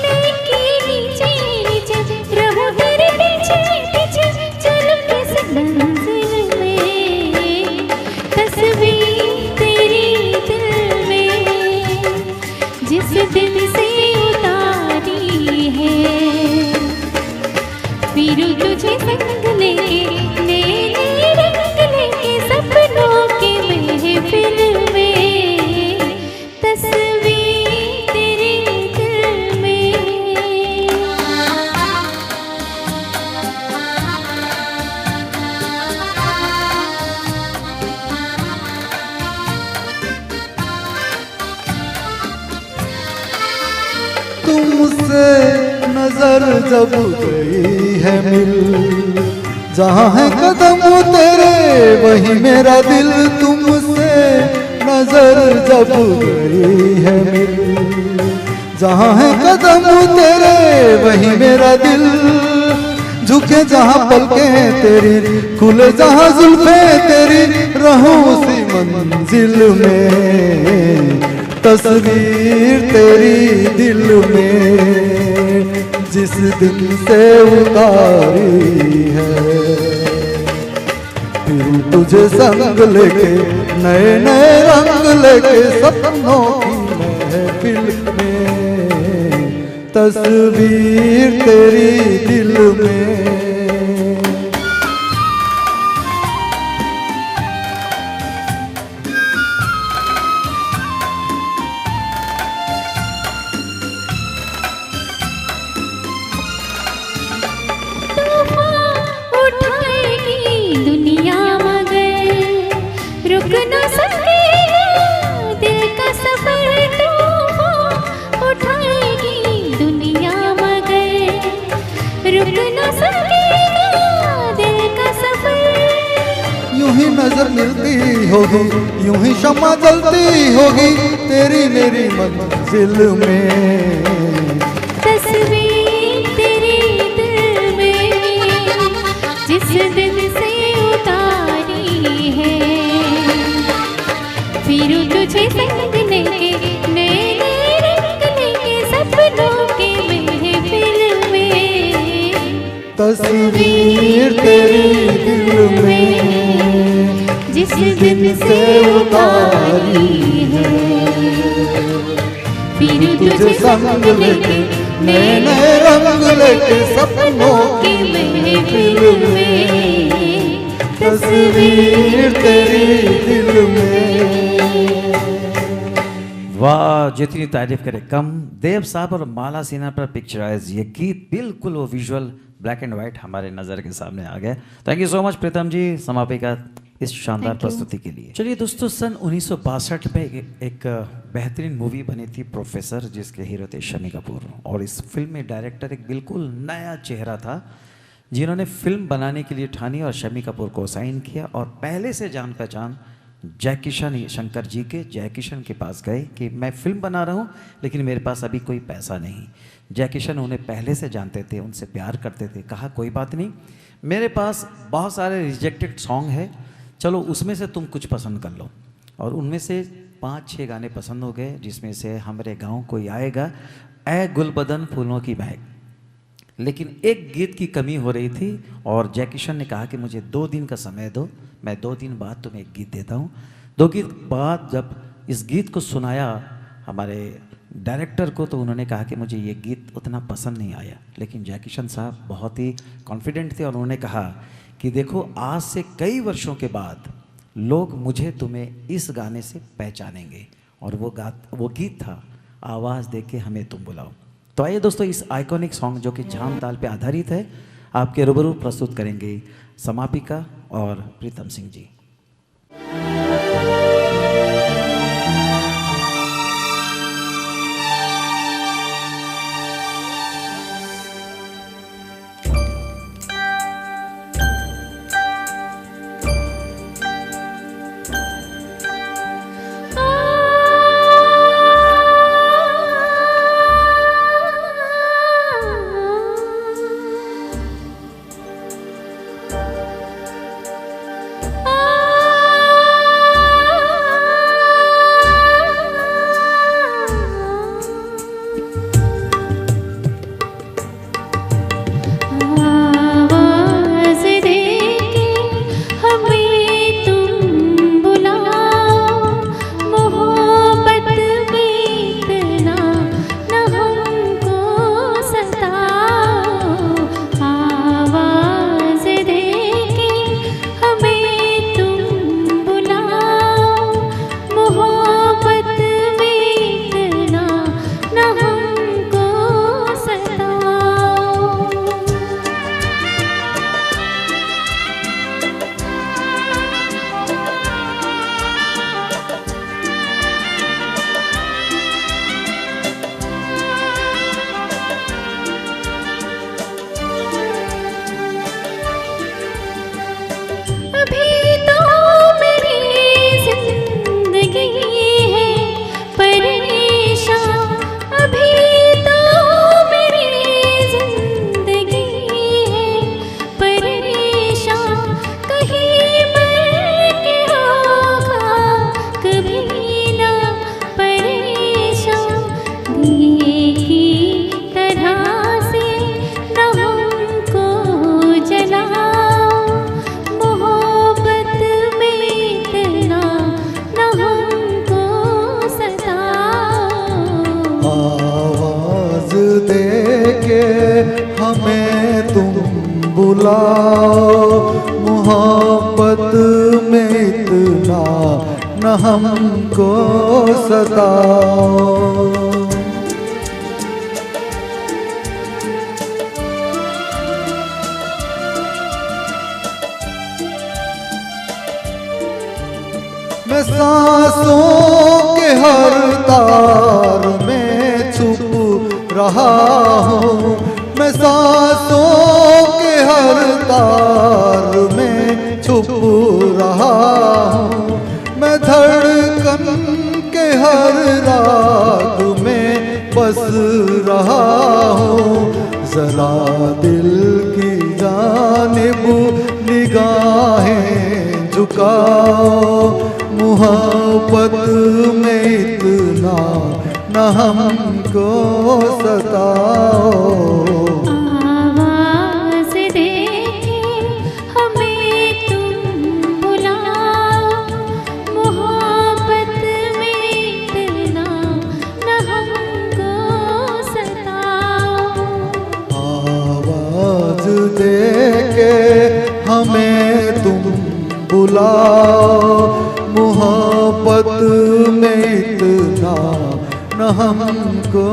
लेके नीचे नीचे रहो तेरे पीछे पीछे चलो किस मंजिल में। तस्वीर तेरी दिल में जिस दिन से उतारी है, फिर तुझे संग लेके नए रंग लेके सपनों की महफिल में। तस्वीर तेरी दिल में। तुमसे नजर जब गई है मिल, जहाँ है कदम तेरे वही मेरा दिल। तुमसे नजर जब गई है मिल, जहाँ है कदम तेरे वही मेरा दिल। झुके जहाँ पलकें तेरी, खुले जहाँ जुल्फे तेरी, रहूं उसी मंजिल में। तस्वीर तेरी दिल में जिस दिन से उतारी है, फिर तुझे संग लेके नए नए रंग लेके सपनों की महफिल में। तस्वीर तेरी दिल में। उठाएगी दुनिया मगर रुक न सकेगा दिल का सफर। तूफान उठाएगी दुनिया मगर रुक न सकेगा दिल का सफर। यूं ही नजर मिलती होगी, यूं ही शम्मा जलती होगी तेरी मेरी मंजिल में। तस्वीर तेरी दिल में जिस दिन से उतारी है, फिर तुझे संग लेके नए रंग लेके सपनों की महफिल में। तस्वीर तेरी दिल में जिस दिन से उतारी है, फिर तुझे संग लेके नए नए रंग लेके सपनों की महफिल में। तस्वीर तेरी दिल में। वाह, जितनी तारीफ करे कम। देव साहब और माला सिन्हा पर पिक्चराइज ये गीत, बिल्कुल वो विजुअल ब्लैक एंड वाइट हमारे नज़र के सामने आ गया। थैंक यू सो मच प्रीतम जी, समापिका इस शानदार Thank you. प्रस्तुति के लिए। चलिए दोस्तों, सन 1962 में एक बेहतरीन मूवी बनी थी प्रोफेसर, जिसके हीरो थे शम्मी कपूर। और इस फिल्म में डायरेक्टर एक बिल्कुल नया चेहरा था, जिन्होंने फिल्म बनाने के लिए ठानी और शम्मी कपूर को साइन किया। और पहले से जान पहचान जय किशन, शंकर जी के जय किशन के पास गए कि मैं फिल्म बना रहा हूँ लेकिन मेरे पास अभी कोई पैसा नहीं। जय किशन उन्हें पहले से जानते थे, उनसे प्यार करते थे। कहा कोई बात नहीं, मेरे पास बहुत सारे रिजेक्टेड सॉन्ग है, चलो उसमें से तुम कुछ पसंद कर लो। और उनमें से 5-6 गाने पसंद हो गए, जिसमें से हमरे गाँव कोई आएगा, ए गुलबदन फूलों की महक। लेकिन एक गीत की कमी हो रही थी और जय किशन ने कहा कि मुझे 2 दिन का समय दो, मैं 2 दिन बाद तुम्हें एक गीत देता हूँ। 2 दिन बाद जब इस गीत को सुनाया हमारे डायरेक्टर को, तो उन्होंने कहा कि मुझे ये गीत उतना पसंद नहीं आया। लेकिन जय किशन साहब बहुत ही कॉन्फिडेंट थे और उन्होंने कहा कि देखो, आज से कई वर्षों के बाद लोग मुझे तुम्हें इस गाने से पहचानेंगे। और वो गीत था आवाज़ दे के हमें तुम बुलाओ। तो आइए दोस्तों, इस आइकॉनिक सॉन्ग जो कि झाम ताल पे आधारित है, आपके रूबरू प्रस्तुत करेंगे समापिका और प्रीतम सिंह जी। हमें तुम बुलाओ, मोहब्बत में इतना न हमको सताओ। मैं सांसों के हर तार में छुप रहा हूँ, मैं सांसों के हर तार में छुप रहा हूँ, मैं धड़कन के हर राग में बस रहा हूँ। जरा दिल की जानिब निगाहें झुकाओ, मोहब्बत में इतना न हमको सताओ। आवाज़ दे हमें तुम बुलाओ, मोहब्बत में इतना न हमको सताओ। आवाज़ दे के हमें तुम बुलाओ, मोहब्बत में इतना न हमको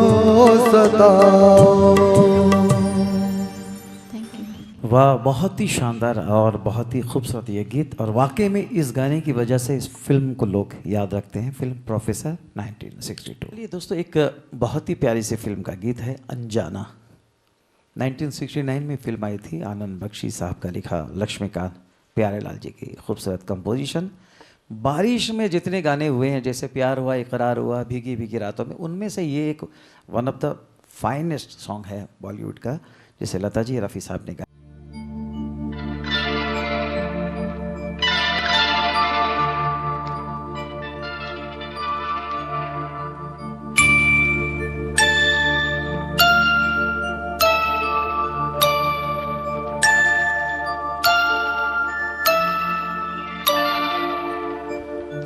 सताओ। Thank you. वाह, बहुत ही शानदार और बहुत ही खूबसूरत ये गीत, और वाकई में इस गाने की वजह से इस फिल्म को लोग याद रखते हैं, फिल्म प्रोफेसर 1962। चलिए दोस्तों, एक बहुत ही प्यारी सी फिल्म का गीत है अनजाना। 1969 में फिल्म आई थी, आनंद बख्शी साहब का लिखा, लक्ष्मीकांत प्यारेलाल जी की खूबसूरत कंपोजिशन। बारिश में जितने गाने हुए हैं, जैसे प्यार हुआ, इकरार हुआ, भीगी भीगी रातों में, उनमें से ये एक one of the finest song है बॉलीवुड का, जिसे लता जी रफ़ी साहब ने गाया।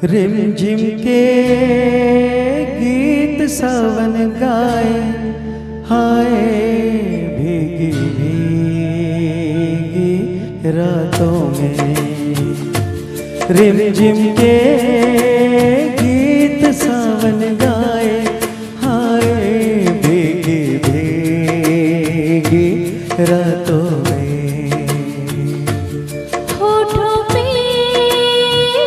रिमझिम के गीत सावन गाए, हाय भीगी भीगी रातों में। रिमझिम के गीत सावन गाए, हाय भीगी भीगी रातों में। होठों पे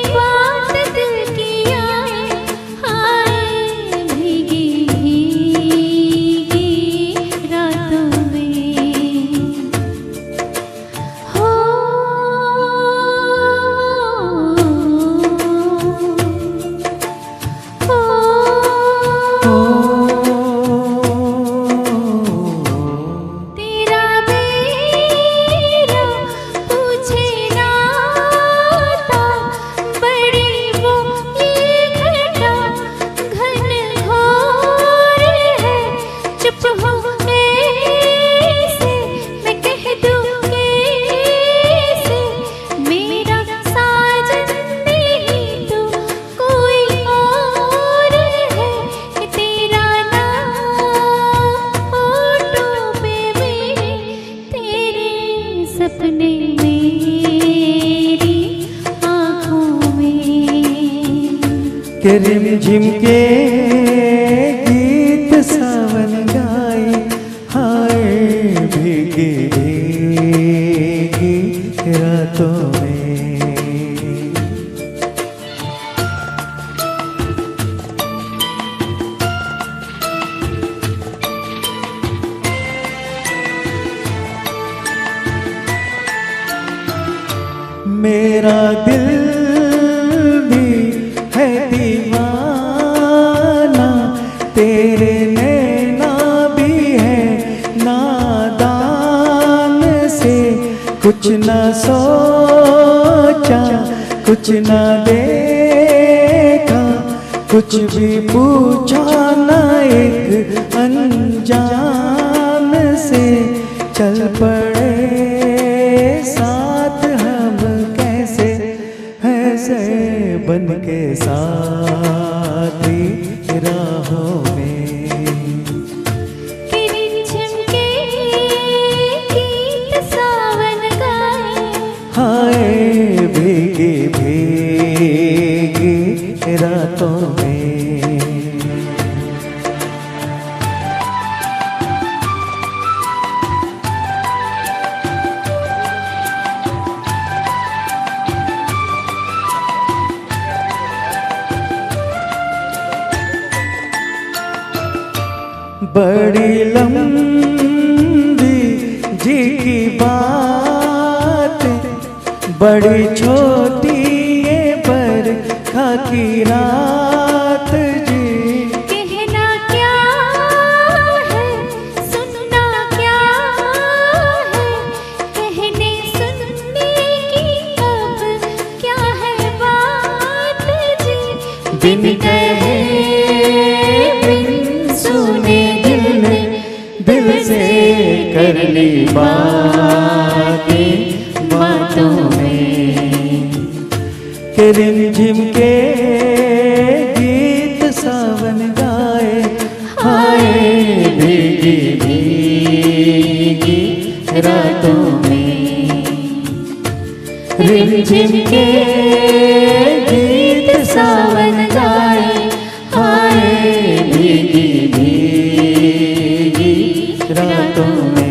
बात दिल की आए, हाय भीगी भीगी रातों में। हो तेरा मेरा पूछे नाता, बड़ी वो ये घटा घन घोर है। चुप हो ऐसे मैं कह दूं कैसे, मेरा साजन नहीं तो कोई और है। कि तेरा नाम होठों पे मेरे, तेरे सपने मेरी आँखों में। के रिमझिम के गीत सावन गाए, हाय भीगी भीगी रातों में। मेरा दिल भी है दीवाना, तेरे नैना भी है नादान से। कुछ न सोचा, कुछ न देखा, कुछ भी पूछा न एक अनजान से। चल पड़े साथ हम कैसे, ऐसे बन के साथी राहों में। कि रिमझिम के गीत सावन गाए, हाय भीगी भीगी रातों में। बड़ी लंबी जी की बात, बड़ी छोटी ये बरखा की रात जी। कहना क्या है, सुनना क्या है, कहने सुनने की अब क्या है बात जी। बिन कहे बिन सुने दिल ने दिल से कर ली बातें बातों में। के रिमझिम के गीत सावन गाए, हाय भीगी भीगी रातों में। रिम झिम के गीत सावन गाए, हाय भीगी भीगी रातों में।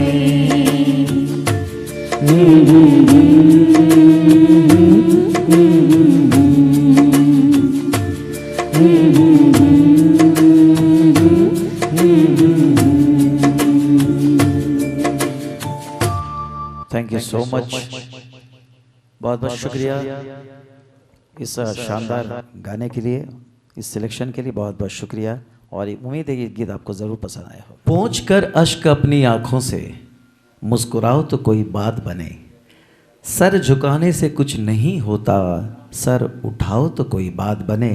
थैंक यू सो मच, बहुत बहुत शुक्रिया इस शानदार गाने के लिए, इस सिलेक्शन के लिए बहुत बहुत शुक्रिया। और उम्मीद है कि ये गीत आपको ज़रूर पसंद आया हो। पोंछ कर अश्क अपनी आँखों से मुस्कुराओ तो कोई बात बने, सर झुकाने से कुछ नहीं होता, सर उठाओ तो कोई बात बने।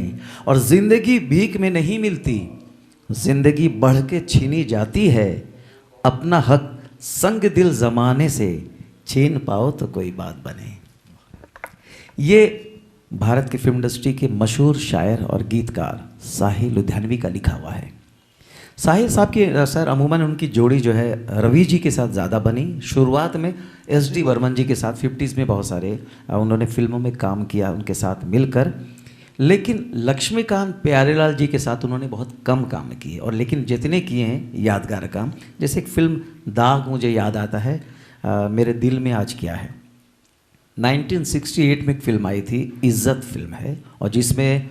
और ज़िंदगी भीख में नहीं मिलती, ज़िंदगी बढ़ के छीनी जाती है, अपना हक संग दिल ज़माने से छीन पाओ तो कोई बात बने। ये भारत की फिल्म इंडस्ट्री के मशहूर शायर और गीतकार साहिल लुधियानवी का लिखा हुआ है। साहिल साहब की सर अमूमन उनकी जोड़ी जो है रवि जी के साथ ज़्यादा बनी। शुरुआत में SD बर्मन जी के साथ 50s में बहुत सारे उन्होंने फिल्मों में काम किया उनके साथ मिलकर, लेकिन लक्ष्मीकांत प्यारेलाल जी के साथ उन्होंने बहुत कम काम किए। और लेकिन जितने किए हैं यादगार काम, जैसे एक फिल्म दाग मुझे याद आता है, मेरे दिल में आज क्या है। 1968 में एक फिल्म आई थी, इज्जत फिल्म है, और जिसमें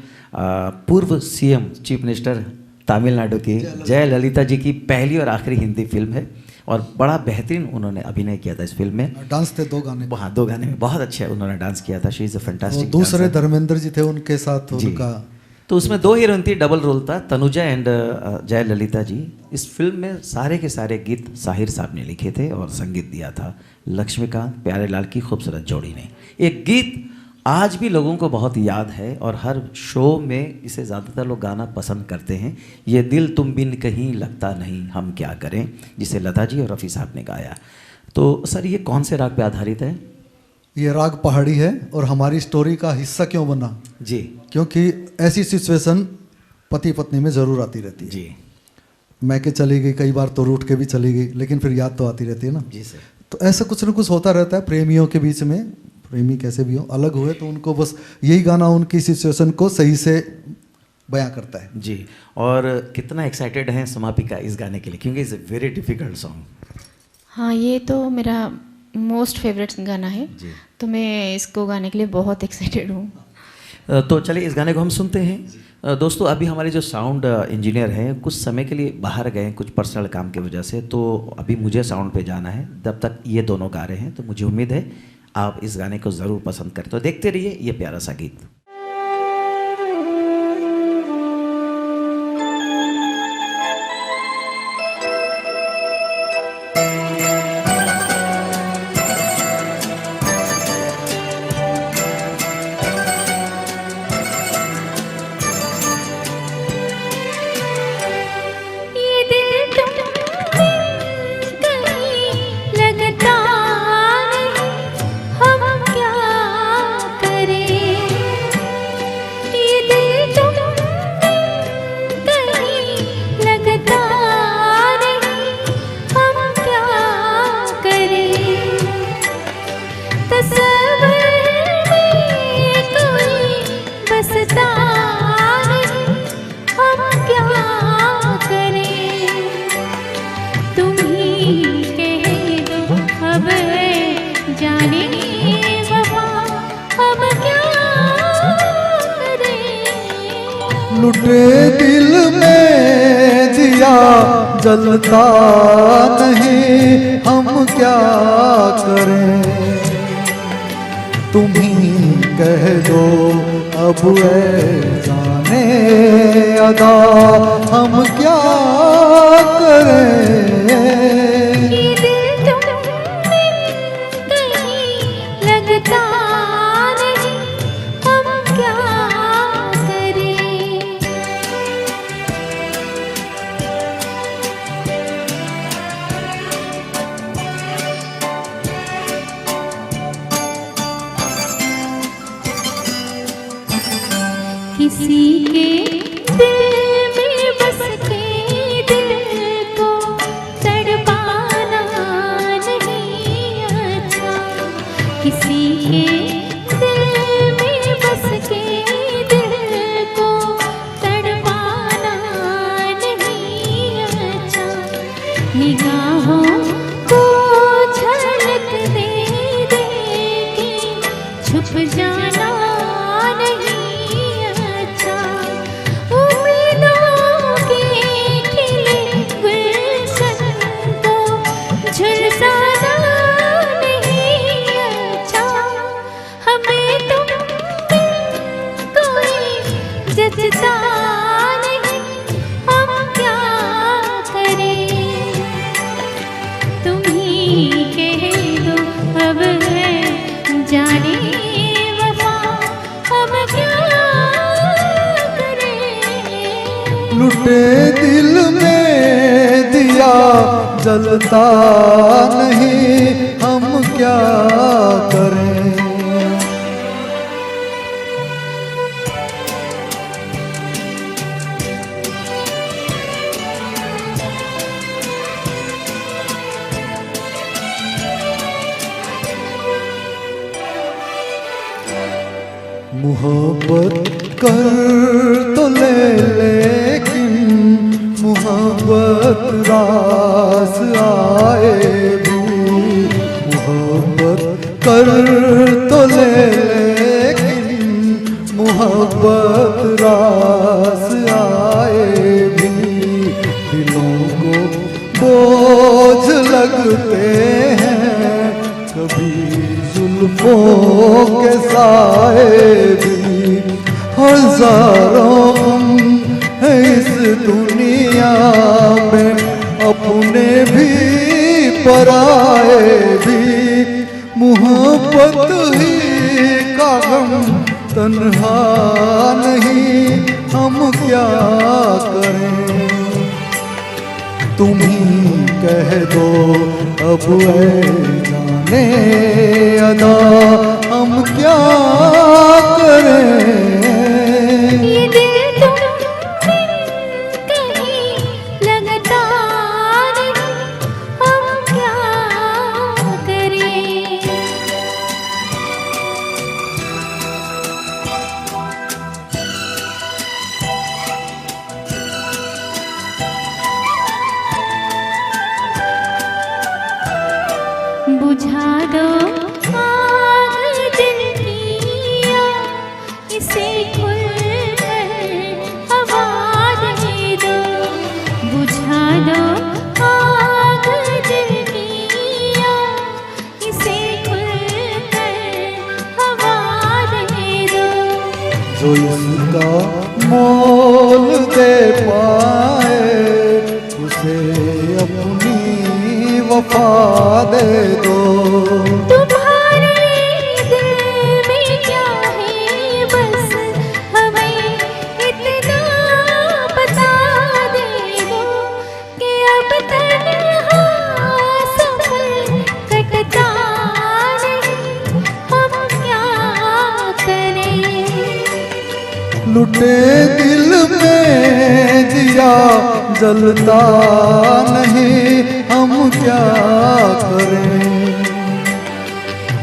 पूर्व CM चीफ मिनिस्टर तमिलनाडु की जयललिता जी की पहली और आखिरी हिंदी फिल्म है, और बड़ा बेहतरीन उन्होंने अभिनय किया था इस फिल्म में। डांस थे 2 गाने। हाँ, 2 गाने में बहुत अच्छे उन्होंने डांस किया था। She is a fantastic. दूसरे धर्मेंद्र जी थे उनके साथ उनका। तो उसमें 2 हीरोइन थी, डबल रोल था, तनुजा एंड जयललिता जी। इस फिल्म में सारे के सारे गीत साहिर साहब ने लिखे थे और संगीत दिया था लक्ष्मीकांत प्यारेलाल की खूबसूरत जोड़ी ने। एक गीत आज भी लोगों को बहुत याद है और हर शो में इसे ज़्यादातर लोग गाना पसंद करते हैं। ये दिल तुम बिन कहीं लगता नहीं हम क्या करें, जिसे लता जी और रफ़ी साहब ने गाया। तो सर ये कौन से राग पे आधारित है? ये राग पहाड़ी है और हमारी स्टोरी का हिस्सा क्यों बना जी? क्योंकि ऐसी सिचुएशन पति पत्नी में ज़रूर आती रहती है जी। मैं के चली गई, कई बार तो रूठ के भी चली गई, लेकिन फिर याद तो आती रहती है ना। जी सर। तो ऐसा कुछ ना कुछ होता रहता है प्रेमियों के बीच में। प्रेमी कैसे भी हो, अलग हुए तो उनको बस यही गाना उनकी सिचुएशन को सही से बयां करता है। जी। और कितना एक्साइटेड हैं समापिका इस गाने के लिए, क्योंकि it's a very difficult song. हाँ, ये तो मेरा मोस्ट फेवरेट गाना है जी। तो मैं इसको गाने के लिए बहुत एक्साइटेड हूँ। तो चलिए इस गाने को हम सुनते हैं। दोस्तों अभी हमारे जो साउंड इंजीनियर हैं कुछ समय के लिए बाहर गए कुछ पर्सनल काम की वजह से, तो अभी मुझे साउंड पे जाना है। तब तक ये दोनों गा रहे हैं, तो मुझे उम्मीद है आप इस गाने को ज़रूर पसंद करें। तो देखते रहिए ये प्यारा सा गीत। लुटे दिल में दिया जलता नहीं हम क्या करें, तुम ही कह दो अब ऐ जाने अदा हम क्या करें। किसी के दिल में बस के दिल को तड़पाना नहीं अच्छा, किसी के निगाहों को झलक दे दे के छुप जाना नहीं अच्छा। उम्मीदों के खिले गुलशन को झुलसाना नहीं अच्छा। हमें तुम कोई जचता नहीं, हम क्या करें। तुम ही कह दो अब है जाने वफा, हम क्या करें। लुटे दिल में दिया जलता नहीं, हम क्या करें। मोहब्बत कर तो ले लेकिन मोहब्बत रास आए भी। मोहब्बत कर तो ले लेकिन मोहब्बत रास आए भी। दिलों को बोझ लगते हैं कभी जुल्फों के साए भी। हजारों है इस दुनिया में अपने भी पराए भी। मोहब्बत ही का गम तन्हा नहीं, हम क्या करें। तुम ही कह दो अब ऐ जाने अदा, हम क्या करें। ये दिल तुमसे कहीं लगता नहीं, हम क्या करें। बुझा दो आग दिल की, इसे खुलकर हवा दे दो। बुझा दो आग दिल की, इसे खुलकर हवा दे दो। जो इसका मोल दे पाए उसे अपनी वफा दे दो। तुम्हारे दिल में क्या है बस हमें इतना बता दे दो कि अब तन्हा सफर कटता नहीं, हम क्या करें। लुटे दिल में दिया जलता नहीं, हम क्या करें।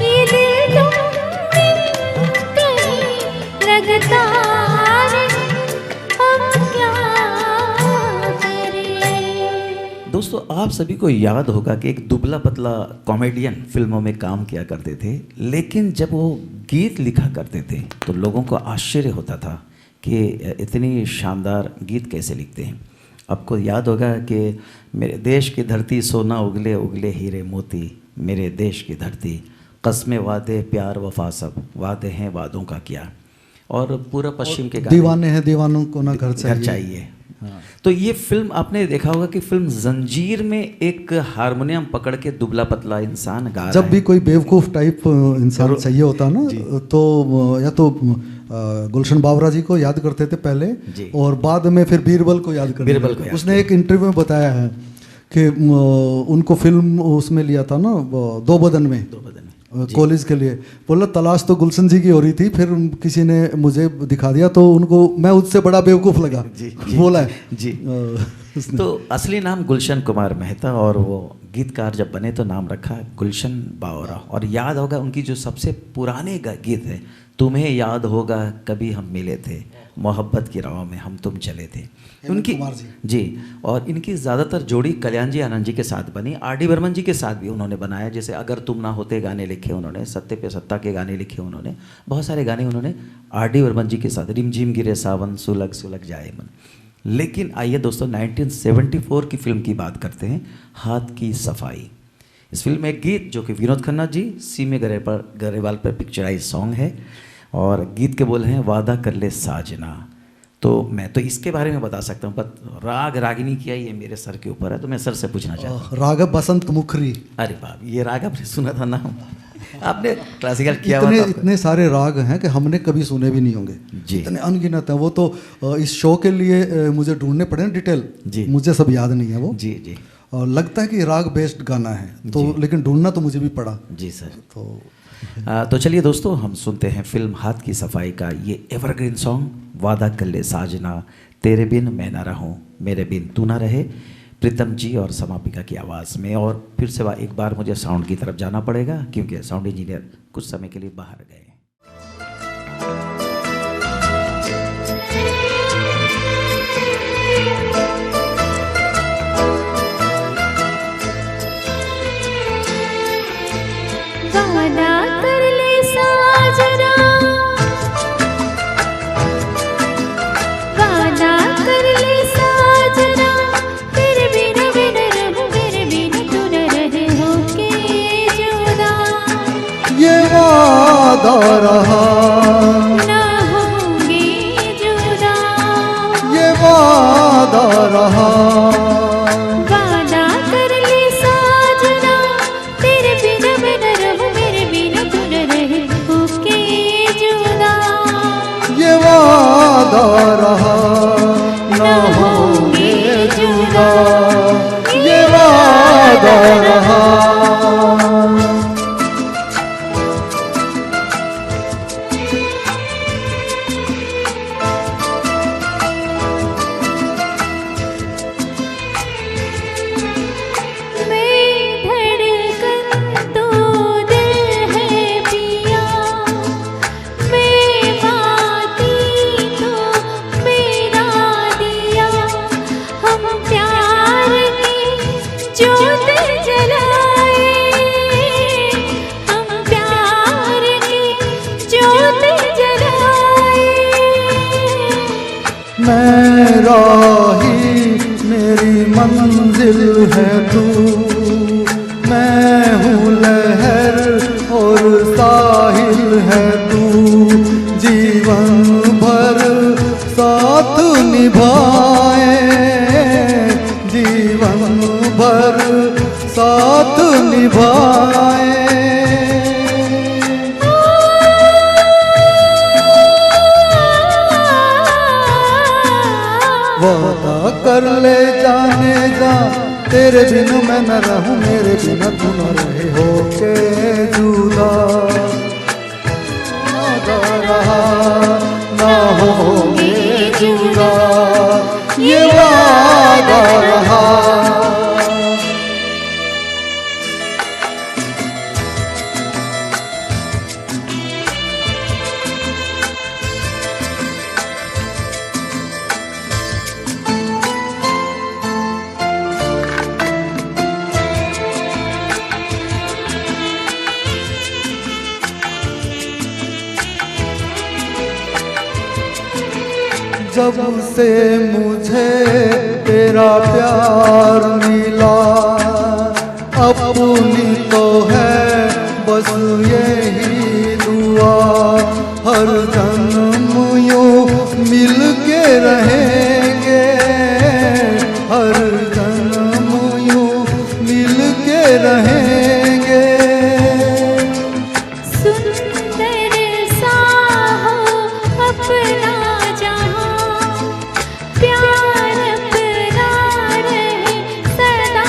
ये दिल तुमसे कहीं लगता नहीं, हम क्या करें। दोस्तों, आप सभी को याद होगा कि एक दुबला पतला कॉमेडियन फिल्मों में काम किया करते थे, लेकिन जब वो गीत लिखा करते थे तो लोगों को आश्चर्य होता था कि इतनी शानदार गीत कैसे लिखते हैं। आपको याद होगा कि मेरे देश की धरती सोना उगले उगले हीरे मोती, मेरे देश की धरती कस्में वादे प्यार वफा सब वादे हैं वादों का क्या। और पूरा पश्चिम के गाने, दीवाने हैं दीवानों को ना घर चाहिए। तो ये फिल्म आपने देखा होगा कि फिल्म जंजीर में एक हारमोनियम पकड़ के दुबला पतला इंसान गा रहा जब भी है। कोई बेवकूफ़ टाइप इंसान चाहिए होता ना, तो या तो गुलशन बावरा जी को याद करते थे पहले, और बाद में फिर बीरबल को याद करते थे। उसने एक इंटरव्यू में बताया है कि उनको फिल्म उसमें लिया था ना, दो बदन में कॉलेज के लिए। बोला तलाश तो गुलशन जी की हो रही थी, फिर किसी ने मुझे दिखा दिया तो उनको मैं उससे बड़ा बेवकूफ़ लगा। बोला है जी। तो असली नाम गुलशन कुमार मेहता, और वो गीतकार जब बने तो नाम रखा गुलशन बावरा। और याद होगा उनकी जो सबसे पुराने गीत है, तुम्हें याद होगा कभी हम मिले थे, मोहब्बत की राहों में हम तुम चले थे। हेमंत कुमार जी। और इनकी ज़्यादातर जोड़ी कल्याण जी आनंद जी के साथ बनी, R.D. बर्मन जी के साथ भी उन्होंने बनाया। जैसे अगर तुम ना होते गाने लिखे उन्होंने, सत्ते पे सत्ता के गाने लिखे उन्होंने, बहुत सारे गाने उन्होंने R.D. बर्मन जी के साथ, रिमझिम गिरे सावन सुलग सुलग जाए मन। लेकिन आइए दोस्तों 1974 की फिल्म की बात करते हैं, हाथ की सफाई। इस फिल्म में एक गीत जो कि विनोद खन्ना जी, सीमे गरेवाल पर पिक्चराइज सॉन्ग है, और गीत के बोल हैं वादा कर ले साजना। तो मैं तो इसके बारे में बता सकता हूँ, पर राग रागिनी किया ये मेरे सर के ऊपर है, तो मैं सर से पूछना चाहता हूँ। राग बसंत मुखरी। अरे बाप, ये राग आपने सुना था ना, आपने क्लासिकल किया हुआ था। इतने सारे राग हैं कि हमने कभी सुने भी नहीं होंगे जी। इतने अनगिनत हैं। वो तो इस शो के लिए मुझे ढूंढने पड़े ना डिटेल जी। मुझे सब याद नहीं है वो जी जी। और लगता है कि राग बेस्ड गाना है तो, लेकिन ढूंढना तो मुझे भी पड़ा जी सर। तो तो चलिए दोस्तों, हम सुनते हैं फिल्म हाथ की सफाई का ये एवरग्रीन सॉन्ग वादा कर ले साजना, तेरे बिन मैं ना रहूं, मेरे बिन तू ना रहे, प्रीतम जी और समापिका की आवाज़ में। और फिर से एक बार मुझे साउंड की तरफ जाना पड़ेगा क्योंकि साउंड इंजीनियर कुछ समय के लिए बाहर गए। वादा कर ले साजना, वादा कर ले साजना, तेरे बिना मैं न रहूं, मेरे बिना तू न रहे, होके जुदा ये वादा रहा, ना होंगे जुदा, ये वादा रहा, वादा कर ले साजना, तेरे बिना मैं न रहूं, मेरे बिना तू न रहे, होके जुदा ये वादा रहा, ना होंगे जुदा, ये वादा रहा। मेरा ही मेरी मंजिल है तू, मैं हूँ लहर और साहिल है तू, जीवन भर साथ निभाए, जीवन भर साथ निभाए। वादा कर ले जाने जा, तेरे बिन मैं न रहूं, मेरे बिना तू न रहे, होके जुदा वादा रहा, ना होंगे जुदा, ये वादा रहा। जब से मुझे तेरा प्यार मिला, अपनी तो है बस यही दुआ, हर जन्म यूं मिल के रहेंगे, हर जन्म यूं मिल के रहेंगे। सुंदर सा हो अपना जहां, प्यार अपना रहे सदा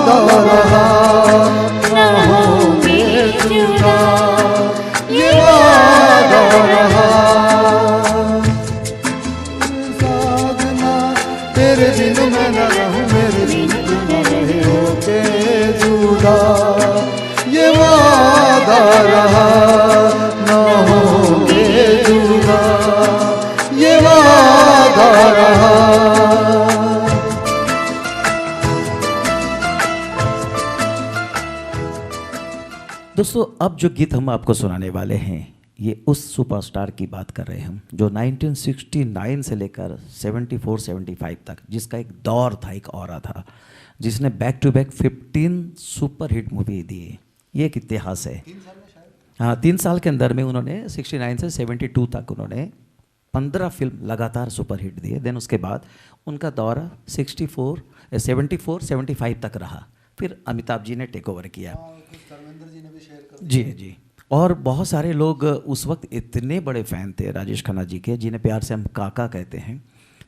वादा रहा न होंगे जुदा, ये वादा रहा। साजना तेरे बिन मैं न रहूं, मेरे बिन तू न रहे होके जुदा, ये वादा रहा न होंगे जुदा, ये वादा रहा। दोस्तों अब जो गीत हम आपको सुनाने वाले हैं ये उस सुपरस्टार की बात कर रहे हैं हम, जो 1969 से लेकर 74-75 तक, जिसका एक दौर था, एक ऑरा था, जिसने back to back 15 super hit movie दी। ये एक इतिहास है। हाँ, 3 साल के अंदर में उन्होंने 69 से 72 तक उन्होंने 15 फिल्म लगातार सुपर हिट दिए। देन उसके बाद उनका दौर 74-75 तक रहा। फिर अमिताभ जी ने टेक ओवर किया। जी जी। और बहुत सारे लोग उस वक्त इतने बड़े फ़ैन थे राजेश खन्ना जी के, जिन्हें प्यार से हम काका कहते हैं।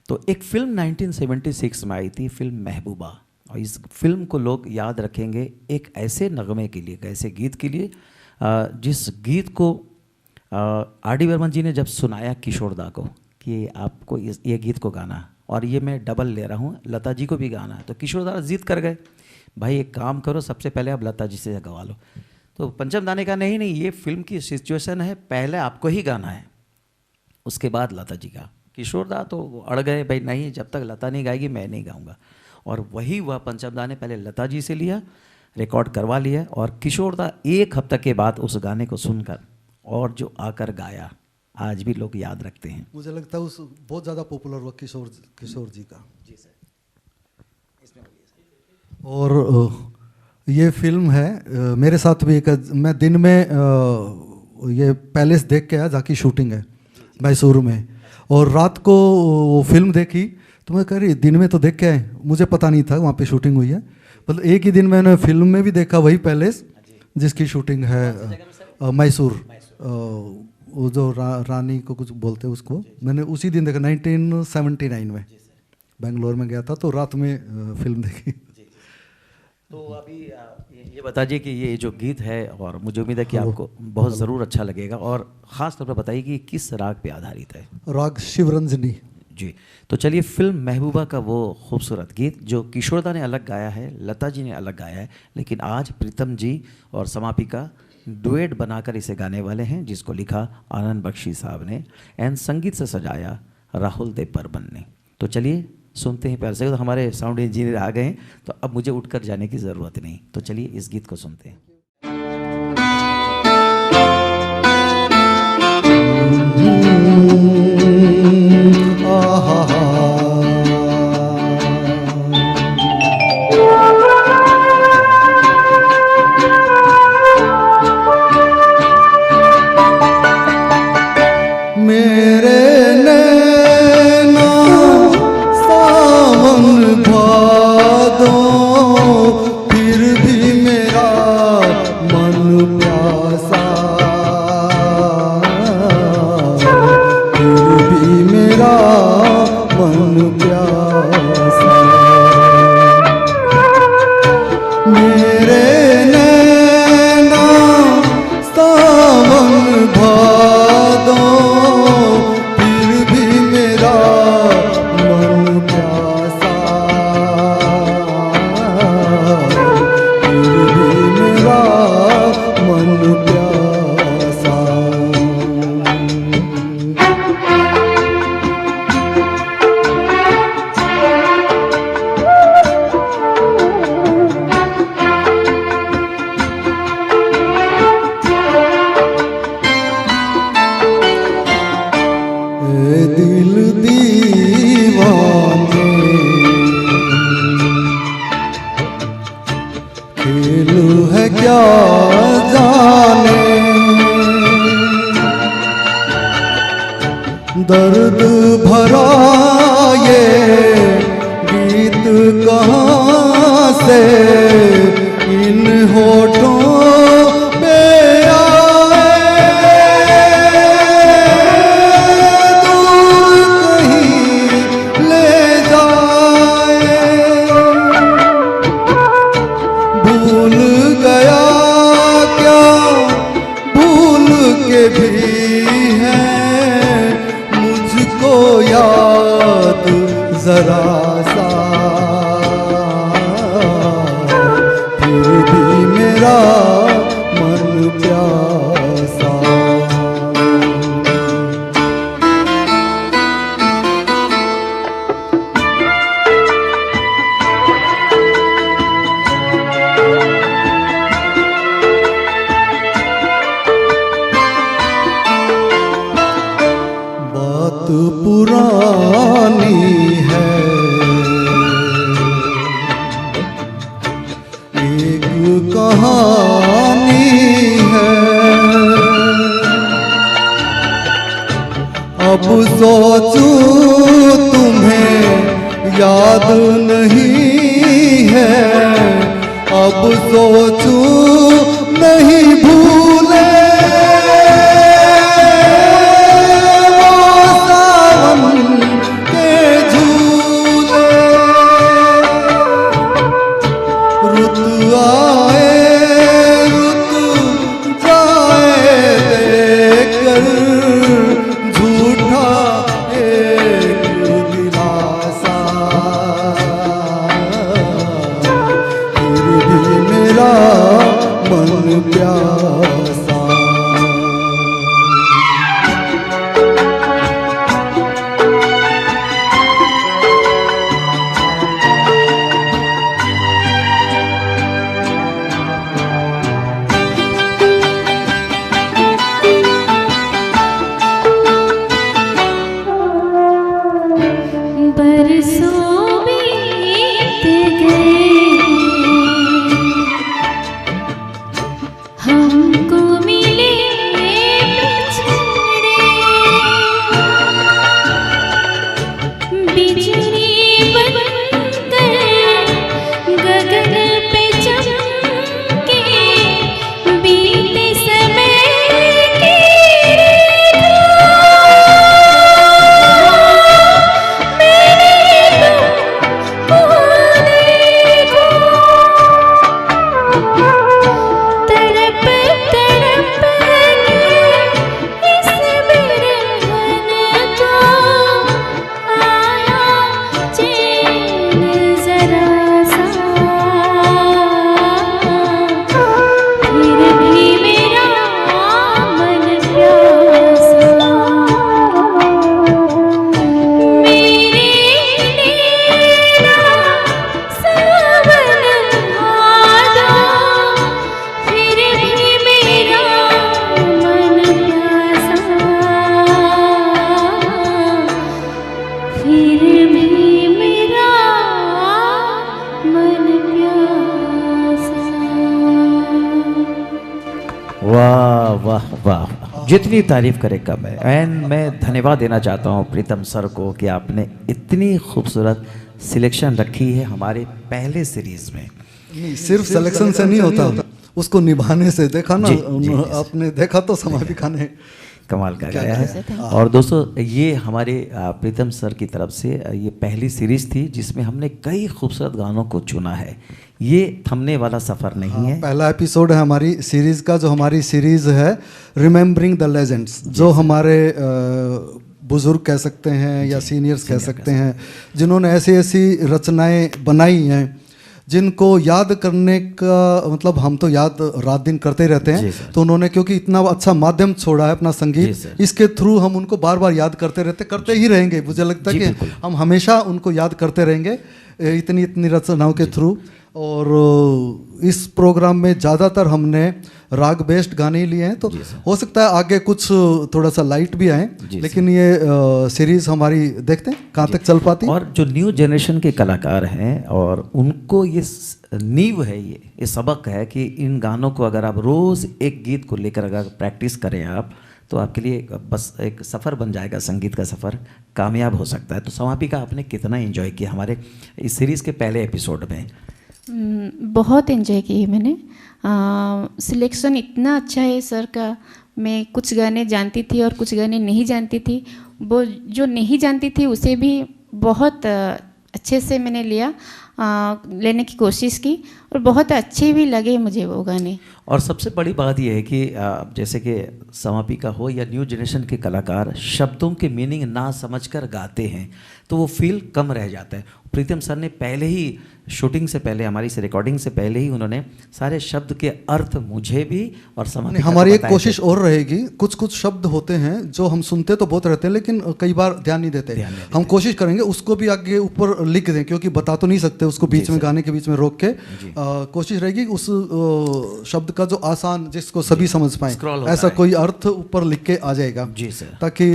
तो एक फ़िल्म 1976 में आई थी, फिल्म महबूबा, और इस फिल्म को लोग याद रखेंगे एक ऐसे नगमे के लिए, एक ऐसे गीत के लिए जिस गीत को आर.डी. बर्मन जी ने जब सुनाया किशोर दा को कि आपको ये गीत को गाना, और ये मैं डबल ले रहा हूँ, लता जी को भी गाना है, तो किशोर दा जिद कर गए, भाई एक काम करो, सबसे पहले आप लता जी से गवा लो। तो पंचम दाने का नहीं, ये फिल्म की सिचुएशन है, पहले आपको ही गाना है, उसके बाद लता जी का। किशोर दा तो अड़ गए, भाई नहीं, जब तक लता नहीं गाएगी मैं नहीं गाऊंगा। और वही हुआ, पंचम दा ने पहले लता जी से लिया, रिकॉर्ड करवा लिया, और किशोर दा 1 हफ्ते के बाद उस गाने को सुनकर और जो आकर गाया, आज भी लोग याद रखते हैं। मुझे लगता है उस बहुत ज़्यादा पॉपुलर हुआ किशोर जी का। जी सर, इसमें और ये फिल्म है मेरे साथ भी एक, मैं दिन में ये पैलेस देख के आया, जहाँ शूटिंग है मैसूर में, और रात को वो फिल्म देखी, तो मैं कह रही दिन में तो देख के आए, मुझे पता नहीं था वहाँ पे शूटिंग हुई है। मतलब एक ही दिन मैंने फिल्म में भी देखा वही पैलेस जिसकी शूटिंग है मैसूर, वो जो रानी को कुछ बोलते हैं उसको, मैंने उसी दिन देखा 1979 में बेंगलोर में गया था, तो रात में फिल्म देखी। तो अभी ये बता दीजिए कि ये जो गीत है, और मुझे उम्मीद है कि आपको बहुत ज़रूर अच्छा लगेगा, और ख़ास तौर पर बताइए कि किस राग पे आधारित है। राग शिवरंजनी जी। तो चलिए, फिल्म महबूबा का वो खूबसूरत गीत जो किशोर दा ने अलग गाया है, लता जी ने अलग गाया है, लेकिन आज प्रीतम जी और समापिका डुएट बनाकर इसे गाने वाले हैं, जिसको लिखा आनंद बख्शी साहब ने, एंड संगीत से सजाया राहुल देव बर्मन ने। तो चलिए सुनते हैं प्यार से। तो हमारे साउंड इंजीनियर आ गए हैं, तो अब मुझे उठकर जाने की ज़रूरत नहीं, तो चलिए इस गीत को सुनते हैं। दर्द भरा ये गीत कहाँ से इन होठों पे आए, दूर कहीं ले जाए। भूल गया क्या भूल के भी है मुझको याद जरा सा, फिर भी मेरा मन प्यासा। बात पुरानी है, एक कहानी है, अब सोचूं तुम्हें याद नहीं है, अब सोचूं नहीं भूले प्यासा। बरसों बीत गए हमको मिले बिछड़े, बिजली बनकर गगन पे चमके बीते समय की वाह वाह वाह, जितनी तारीफ करे कम है। एंड मैं धन्यवाद देना चाहता हूँ प्रीतम सर को कि आपने इतनी खूबसूरत सिलेक्शन रखी है हमारे पहले सीरीज में। नहीं, सिर्फ सिलेक्शन से नहीं होता, उसको निभाने से। देखा ना, आपने देखा तो समाधि खाने कमाल का गाया है। और दोस्तों, ये हमारे प्रीतम सर की तरफ से ये पहली सीरीज थी जिसमें हमने कई खूबसूरत गानों को चुना है। ये थमने वाला सफ़र नहीं है। पहला एपिसोड है हमारी सीरीज़ का, जो हमारी सीरीज़ है रिमेम्बरिंग द लेजेंड्स, जो हमारे बुज़ुर्ग कह सकते हैं या सीनियर्स कह सकते हैं, जिन्होंने ऐसी ऐसी रचनाएं बनाई हैं जिनको याद करने का मतलब हम तो याद रात दिन करते रहते हैं। तो उन्होंने क्योंकि इतना अच्छा माध्यम छोड़ा है अपना संगीत, इसके थ्रू हम उनको बार बार याद करते रहते, करते ही रहेंगे। मुझे लगता है कि हम हमेशा उनको याद करते रहेंगे इतनी इतनी रचनाओं के थ्रू। और इस प्रोग्राम में ज़्यादातर हमने राग बेस्ड गाने ही लिए हैं, तो हो सकता है आगे कुछ थोड़ा सा लाइट भी आए, लेकिन ये सीरीज़ हमारी देखते हैं कहाँ तक चल पाती। और जो न्यू जनरेशन के कलाकार हैं और उनको ये नींव है, ये सबक है कि इन गानों को अगर आप रोज़ एक गीत को लेकर अगर प्रैक्टिस करें आप, तो आपके लिए बस एक सफ़र बन जाएगा, संगीत का सफ़र कामयाब हो सकता है। तो समापिका, आपने कितना एंजॉय किया हमारे इस सीरीज़ के पहले एपिसोड में? बहुत एंजॉय की है मैंने। सिलेक्शन इतना अच्छा है सर का। मैं कुछ गाने जानती थी और कुछ गाने नहीं जानती थी। वो जो नहीं जानती थी उसे भी बहुत अच्छे से मैंने लिया। लेने की कोशिश की और बहुत अच्छे भी लगे मुझे वो गाने। और सबसे बड़ी बात यह है कि जैसे कि समापिका हो या न्यू जनरेशन के कलाकार शब्दों के मीनिंग ना समझकर गाते हैं तो वो फील कम रह जाता है। प्रीतम सर ने पहले ही शूटिंग से पहले, हमारी इस रिकॉर्डिंग से पहले ही उन्होंने सारे शब्द के अर्थ मुझे भी और समापिका को हमारी एक बताए कोशिश थे। और रहेगी, कुछ कुछ शब्द होते हैं जो हम सुनते तो बहुत रहते हैं लेकिन कई बार ध्यान नहीं देते। हम कोशिश करेंगे उसको भी आगे ऊपर लिख दें, क्योंकि बता तो नहीं सकते उसको बीच में, गाने के बीच में रोक के। कोशिश रहेगी उस शब्द का जो आसान, जिसको सभी समझ पाए, Scroll होता ऐसा है। कोई अर्थ ऊपर लिख के आ जाएगा। जी सर। ताकि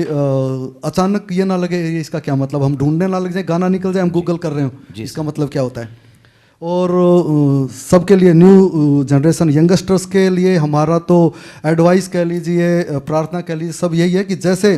अचानक ये ना लगे ये इसका क्या मतलब, हम ढूंढने ना लग जाए, गाना निकल जाए हम गूगल कर रहे हो इसका मतलब क्या होता है। और सबके लिए, न्यू जनरेशन यंगस्टर्स के लिए हमारा तो एडवाइस कह लीजिए, प्रार्थना कह लीजिए, सब यही है कि जैसे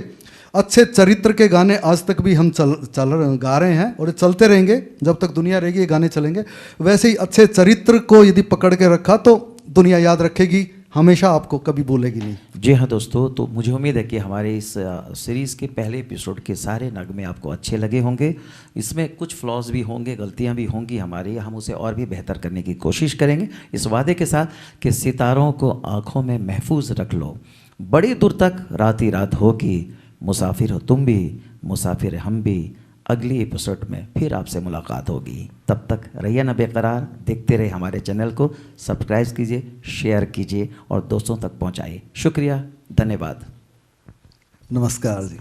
अच्छे चरित्र के गाने आज तक भी हम गा रहे हैं और ये चलते रहेंगे जब तक दुनिया रहेगी, ये गाने चलेंगे। वैसे ही अच्छे चरित्र को यदि पकड़ के रखा तो दुनिया याद रखेगी, हमेशा आपको कभी भूलेगी नहीं। जी हाँ दोस्तों, तो मुझे उम्मीद है कि हमारे इस सीरीज़ के पहले एपिसोड के सारे नगमे आपको अच्छे लगे होंगे। इसमें कुछ फ्लॉज भी होंगे, गलतियाँ भी होंगी हमारी, हम उसे और भी बेहतर करने की कोशिश करेंगे इस वादे के साथ कि सितारों को आँखों में महफूज रख लो, बड़ी दूर तक रात ही रात होगी, मुसाफिर हो तुम भी, मुसाफिर हम भी। अगली एपिसोड में फिर आपसे मुलाकात होगी, तब तक रहिए ना बेकरार, देखते रहे हमारे चैनल को, सब्सक्राइब कीजिए, शेयर कीजिए और दोस्तों तक पहुंचाइए। शुक्रिया, धन्यवाद, नमस्कार जी।